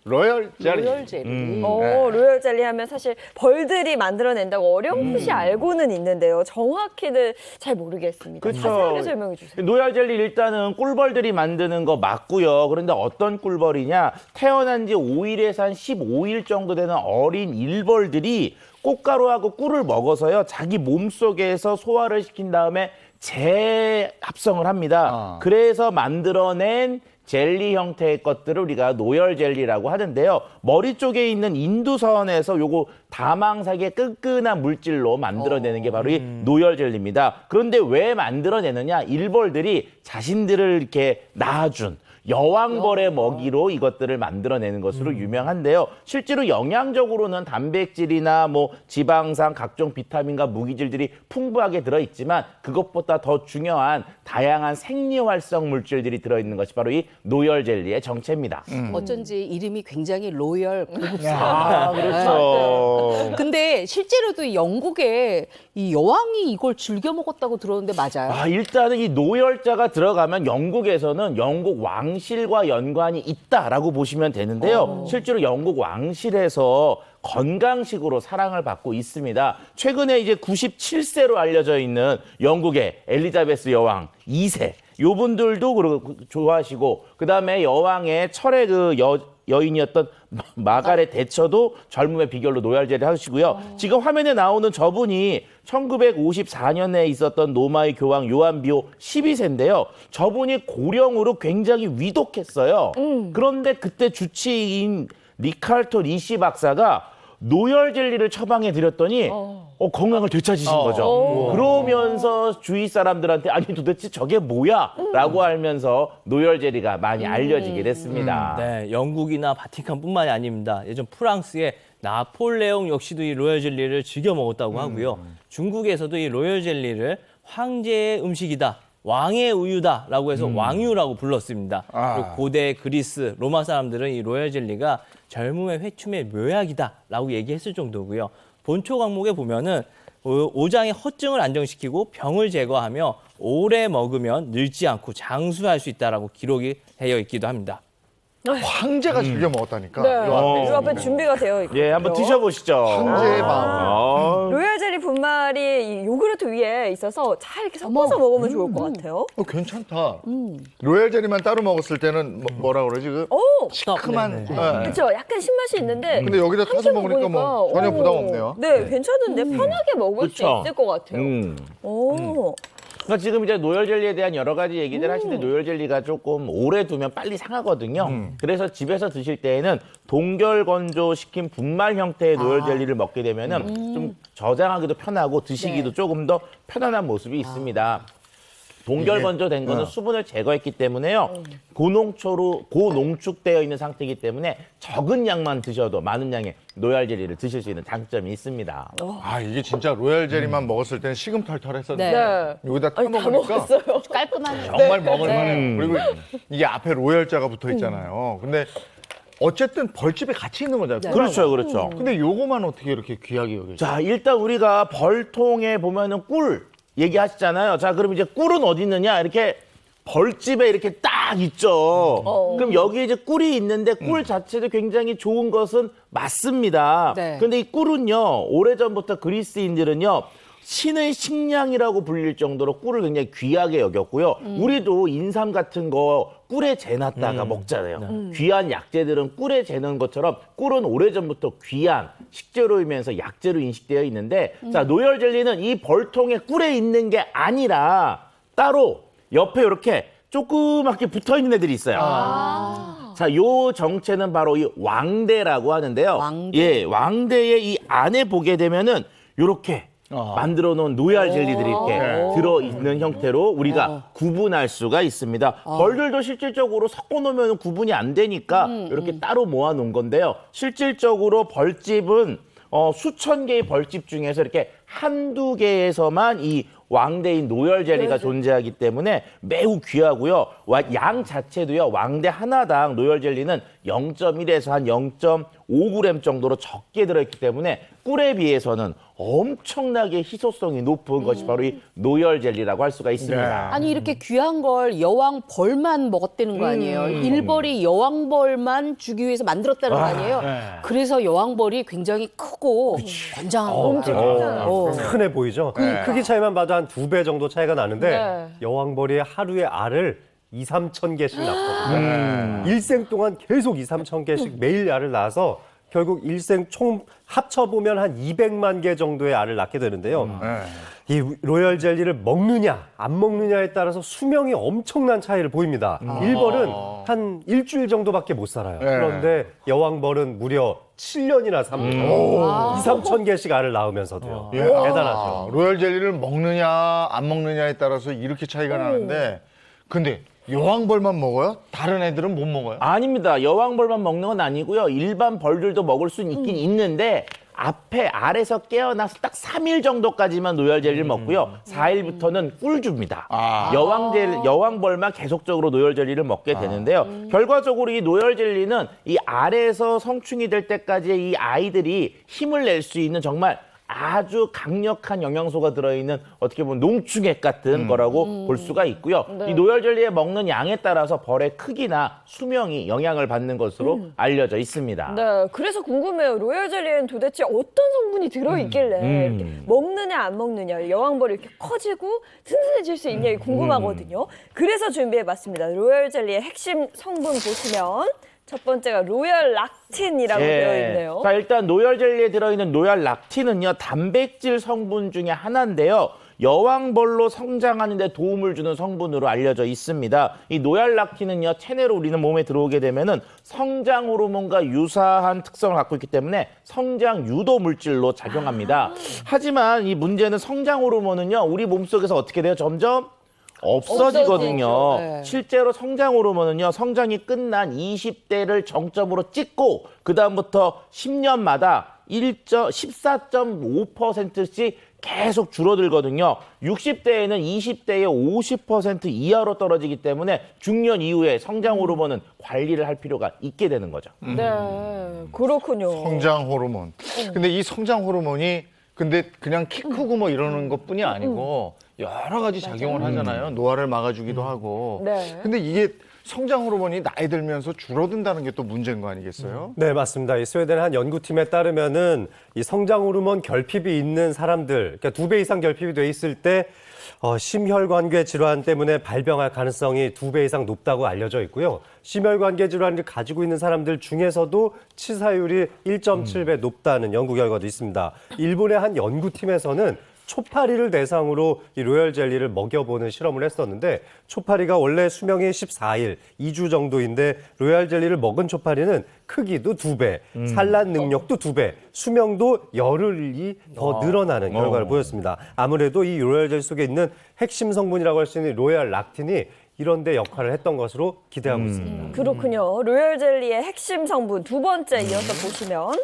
A: 로얄 젤리.
C: 로열 젤리.
B: 로열 젤리 하면 사실 벌들이 만들어낸다고 어렴풋이 알고는 있는데요. 정확히는 잘 모르겠습니다.
D: 그쵸.
B: 자세하게 설명해 주세요.
D: 노얄 젤리 일단은 꿀벌들이 만드는 거 맞고요. 그런데 어떤 꿀벌이냐? 태어난 지 5일에서 한 15일 정도 되는 어린 일벌들이 꽃가루하고 꿀을 먹어서요. 자기 몸속에서 소화를 시킨 다음에 재합성을 합니다. 그래서 만들어낸 젤리 형태의 것들을 우리가 노열 젤리라고 하는데요. 머리 쪽에 있는 인두선에서 요거 다망삭의 끈끈한 물질로 만들어내는 게 바로 이 노열 젤리입니다. 그런데 왜 만들어내느냐? 일벌들이 자신들을 이렇게 낳아준 여왕벌의 먹이로 이것들을 만들어내는 것으로 유명한데요. 실제로 영양적으로는 단백질이나 뭐 지방산, 각종 비타민과 무기질들이 풍부하게 들어있지만 그것보다 더 중요한 다양한 생리활성 물질들이 들어있는 것이 바로 이 노열 젤리의 정체입니다.
C: 어쩐지 이름이 굉장히 로열 고급스러워요.
D: 그렇죠.
C: 근데 실제로도 영국에 이 여왕이 이걸 즐겨 먹었다고 들었는데 맞아요?
D: 일단은 이 노열자가 들어가면 영국에서는 영국 왕실과 연관이 있다라고 보시면 되는데요. 실제로 영국 왕실에서 건강식으로 사랑을 받고 있습니다. 최근에 이제 97세로 알려져 있는 영국의 엘리자베스 여왕 2세. 요분들도 좋아하시고, 그 다음에 여왕의 철의 여인이었던 마가렛 대처도 젊음의 비결로 노열 젤리 하시고요. 지금 화면에 나오는 저분이 1954년에 있었던 로마의 교황 요한 비오 12세인데요. 저분이 고령으로 굉장히 위독했어요. 그런데 그때 주치의인 리카르토 리시 박사가 노열 젤리를 처방해 드렸더니 건강을 되찾으신 거죠. 그러면서 주위 사람들한테 아니 도대체 저게 뭐야? 라고 하면서 노열 젤리가 많이 알려지게 됐습니다.
F: 네, 영국이나 바티칸뿐만이 아닙니다. 예전 프랑스의 나폴레옹 역시도 이 로열 젤리를 즐겨 먹었다고 하고요. 중국에서도 이 로열 젤리를 황제의 음식이다, 왕의 우유다라고 해서 왕유라고 불렀습니다. 그리고 고대 그리스, 로마 사람들은 이 로열 젤리가 젊음의 회춤의 묘약이다라고 얘기했을 정도고요. 본초 과목에 보면은 오장의 허증을 안정시키고 병을 제거하며 오래 먹으면 늙지 않고 장수할 수 있다라고 기록이 되어 있기도 합니다.
A: 황제가 즐겨 먹었다니까.
B: 네, 요 앞에 준비가 되어 있고.
D: 예, 한번 드셔보시죠.
A: 황제의 마음.
B: 로열 젤리 분말이 이 요구르트 디저트 위에 있어서 잘 이렇게 섞어서 먹으면 좋을 것 같아요.
A: 괜찮다. 로얄 젤리만 따로 먹었을 때는 뭐라 그러지? 그
B: 오,
A: 시큼한. 네.
B: 그렇죠. 약간 신맛이 있는데.
A: 근데 여기다 타서
B: 함께
A: 먹으니까 뭐 전혀
B: 오,
A: 부담 없네요.
B: 네, 괜찮은데 편하게 먹을 수
D: 그쵸.
B: 있을 것 같아요. 오.
D: 그러니까 지금 이제 노열 젤리에 대한 여러 가지 얘기들 하시는데 노열 젤리가 조금 오래 두면 빨리 상하거든요. 그래서 집에서 드실 때에는 동결 건조시킨 분말 형태의 노열 젤리를 먹게 되면은 좀 저장하기도 편하고 드시기도 조금 더 편안한 모습이 있습니다. 동결 건조된 거는 수분을 제거했기 때문에요. 고농축되어 있는 상태이기 때문에 적은 양만 드셔도 많은 양의 노열 젤리를 드실 수 있는 장점이 있습니다.
A: 아, 이게 진짜 로얄 젤리만 먹었을 때는 시금털털했었는데
B: 네.
A: 여기다 타
B: 아니, 다
A: 먹으니까
B: 먹었어요.
C: 깔끔하네.
A: 정말 먹을만해요. 그리고 이게 앞에 로얄자가 붙어 있잖아요. 근데 어쨌든 벌집에 같이 있는 거잖아요.
D: 그렇죠, 그렇죠.
A: 근데 요거만 어떻게 이렇게 귀하게 여기죠?
D: 자, 일단 우리가 벌통에 보면은 꿀 얘기하시잖아요. 자, 그럼 이제 꿀은 어디 있느냐? 이렇게 벌집에 이렇게 딱 있죠. 그럼 여기에 이제 꿀이 있는데 꿀 자체도 굉장히 좋은 것은 맞습니다.
C: 네.
D: 근데 이 꿀은요, 오래전부터 그리스인들은요, 신의 식량이라고 불릴 정도로 꿀을 굉장히 귀하게 여겼고요. 우리도 인삼 같은 거 꿀에 재놨다가 먹잖아요. 귀한 약재들은 꿀에 재는 것처럼 꿀은 오래전부터 귀한 식재료이면서 약재로 인식되어 있는데 자, 노열 젤리는 이 벌통에 꿀에 있는 게 아니라 따로 옆에 이렇게 조그맣게 붙어 있는 애들이 있어요. 자, 요 정체는 바로 이 왕대라고 하는데요.
C: 왕대.
D: 예, 왕대의 이 안에 보게 되면은 요렇게 만들어 놓은 노얄 젤리들이 이렇게 들어있는 형태로 우리가 구분할 수가 있습니다. 벌들도 실질적으로 섞어 놓으면 구분이 안 되니까 이렇게 따로 모아 놓은 건데요. 실질적으로 벌집은 수천 개의 벌집 중에서 이렇게 한두 개에서만 이 왕대인 노열 젤리가 존재하기 때문에 매우 귀하고요. 양 자체도요. 왕대 하나당 노열 젤리는 0.1에서 한 0.5g 정도로 적게 들어있기 때문에 꿀에 비해서는 엄청나게 희소성이 높은 것이 바로 이 노열 젤리라고 할 수가 있습니다.
C: 아니 이렇게 귀한 걸 여왕 벌만 먹었다는 거 아니에요? 일벌이 여왕 벌만 주기 위해서 만들었다는 거 아니에요? 그래서 여왕 벌이 굉장히 크고 건장한 거.
E: 흔해 보이죠? 크기 차이만 봐도 한 2배 정도 차이가 나는데
B: 네.
E: 여왕벌이 하루에 알을 2, 3천 개씩 낳거든요. 일생 동안 계속 2, 3천 개씩 매일 알을 낳아서 결국 일생 총 합쳐보면 한 200만 개 정도의 알을 낳게 되는데요. 이 로열 젤리를 먹느냐 안 먹느냐에 따라서 수명이 엄청난 차이를 보입니다. 일벌은 한 일주일 정도밖에 못 살아요. 그런데 여왕벌은 무려 7년이나 삽니다. 2, 3천 개씩 알을 낳으면서도요. 대단하죠.
A: 로얄 젤리를 먹느냐 안 먹느냐에 따라서 이렇게 차이가 나는데 근데 여왕벌만 먹어요? 다른 애들은 못 먹어요?
D: 아닙니다. 여왕벌만 먹는 건 아니고요. 일반 벌들도 먹을 수는 있긴 있는데 앞에 알에서 깨어나서 딱 3일 정도까지만 노열 젤리를 먹고요. 4일부터는 꿀 줍니다. 여왕벌만 계속적으로 노열 젤리를 먹게 되는데요. 결과적으로 이 노열 젤리는 이 알에서 성충이 될 때까지 이 아이들이 힘을 낼 수 있는 정말 아주 강력한 영양소가 들어있는 어떻게 보면 농축액 같은 거라고 볼 수가 있고요. 이 노열 젤리에 먹는 양에 따라서 벌의 크기나 수명이 영향을 받는 것으로 알려져 있습니다.
B: 네, 그래서 궁금해요. 로얄 젤리에는 도대체 어떤 성분이 들어있길래 이렇게 먹느냐 안 먹느냐 여왕벌이 이렇게 커지고 튼튼해질 수 있냐 궁금하거든요. 그래서 준비해봤습니다. 로얄 젤리의 핵심 성분 보시면 첫 번째가 로얄 락틴이라고 되어 있네요.
D: 자, 일단 노열 젤리에 들어있는 로얄 락틴은요, 단백질 성분 중에 하나인데요. 여왕벌로 성장하는 데 도움을 주는 성분으로 알려져 있습니다. 이 노얄 락틴은요, 체내로 우리는 몸에 들어오게 되면은 성장 호르몬과 유사한 특성을 갖고 있기 때문에 성장 유도 물질로 작용합니다. 하지만 이 문제는 성장 호르몬은요, 우리 몸속에서 어떻게 돼요? 점점 없어지거든요.
C: 없어지죠. 네. 실제로
D: 성장 호르몬은요, 성장이 끝난 20대를 정점으로 찍고 그다음부터 10년마다 14.5%씩 계속 줄어들거든요. 60대에는 20대의 50% 이하로 떨어지기 때문에 중년 이후에 성장 호르몬은 관리를 할 필요가 있게 되는 거죠.
B: 네, 그렇군요.
A: 성장 호르몬. 근데 이 성장 호르몬이 근데 그냥 키 크고 뭐 이러는 것뿐이 아니고 여러 가지 작용을 하잖아요. 노화를 막아주기도 하고.
B: 네.
A: 근데 이게 성장 호르몬이 나이 들면서 줄어든다는 게 또 문제인 거 아니겠어요?
E: 네, 맞습니다. 이 스웨덴 한 연구팀에 따르면은 이 성장 호르몬 결핍이 있는 사람들, 그러니까 2배 이상 결핍이 돼 있을 때 심혈관계 질환 때문에 발병할 가능성이 2배 이상 높다고 알려져 있고요. 심혈관계 질환을 가지고 있는 사람들 중에서도 치사율이 1.7배 높다는 연구 결과도 있습니다. 일본의 한 연구팀에서는 초파리를 대상으로 이 로열 젤리를 먹여보는 실험을 했었는데 초파리가 원래 수명이 14일, 2주 정도인데 로열 젤리를 먹은 초파리는 크기도 2배, 산란 능력도 2배, 수명도 열흘이 더 늘어나는 결과를 보였습니다. 아무래도 이 로열 젤리 속에 있는 핵심 성분이라고 할 수 있는 로열 락틴이 이런 데 역할을 했던 것으로 기대하고 있습니다.
B: 그렇군요. 로열 젤리의 핵심 성분 두 번째 이어서 보시면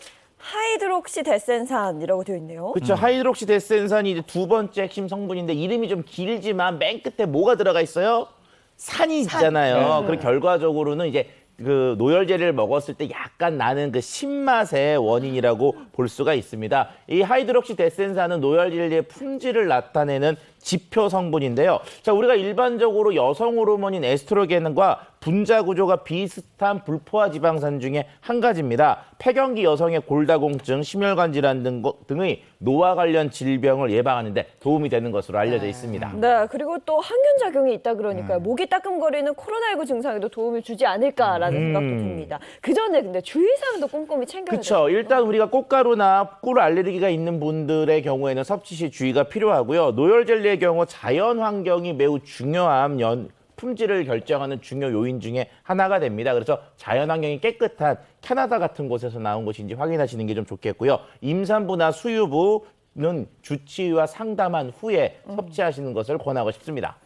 B: 하이드록시 데센산이라고 되어 있네요.
D: 그렇죠. 하이드록시 데센산이 이제 두 번째 핵심 성분인데 이름이 좀 길지만 맨 끝에 뭐가 들어가 있어요? 산이 있잖아요. 그리고 결과적으로는 이제 그 노열제를 먹었을 때 약간 나는 그 신맛의 원인이라고 볼 수가 있습니다. 이 하이드록시 데센산은 노열젤리의 품질을 나타내는 지표 성분인데요. 자, 우리가 일반적으로 여성 호르몬인 에스트로겐과 분자 구조가 비슷한 불포화 지방산 중에 한 가지입니다. 폐경기 여성의 골다공증, 심혈관 질환 등의 노화 관련 질병을 예방하는 데 도움이 되는 것으로 알려져 있습니다.
B: 네, 그리고 또 항균작용이 있다 그러니까요. 목이 따끔거리는 코로나19 증상에도 도움을 주지 않을까라는 생각도 듭니다. 그 전에 근데 주의사항도 꼼꼼히 챙겨야 돼요.
D: 그렇죠. 일단 우리가 꽃가루나 꿀 알레르기가 있는 분들의 경우에는 섭취 시 주의가 필요하고요. 노열젤리의 경우 자연 환경이 매우 중요한 품질을 결정하는 중요 요인 중에 하나가 됩니다. 그래서 자연 환경이 깨끗한 캐나다 같은 곳에서 나온 것인지 확인하시는 게 좀 좋겠고요. 임산부나 수유부는 주치의와 상담한 후에 섭취하시는 것을 권하고 싶습니다.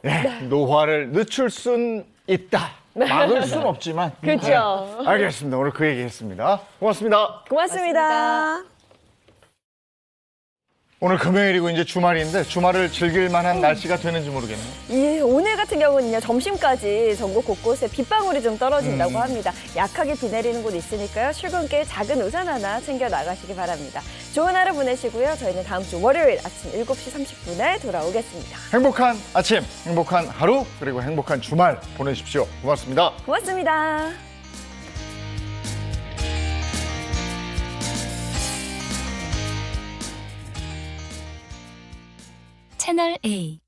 A: 노화를 늦출 순 있다. 막을 순 없지만.
B: 그렇죠.
A: 알겠습니다. 오늘 그 얘기 했습니다. 고맙습니다.
B: 고맙습니다.
A: 오늘 금요일이고 이제 주말인데 주말을 즐길 만한 날씨가 되는지 모르겠네요.
B: 예, 오늘 같은 경우는요, 점심까지 전국 곳곳에 빗방울이 좀 떨어진다고 합니다. 약하게 비 내리는 곳 있으니까요, 출근길 작은 우산 하나 챙겨 나가시기 바랍니다. 좋은 하루 보내시고요. 저희는 다음 주 월요일 아침 7시 30분에 돌아오겠습니다.
A: 행복한 아침, 행복한 하루, 그리고 행복한 주말 보내십시오. 고맙습니다.
B: 고맙습니다.
N: 채널 A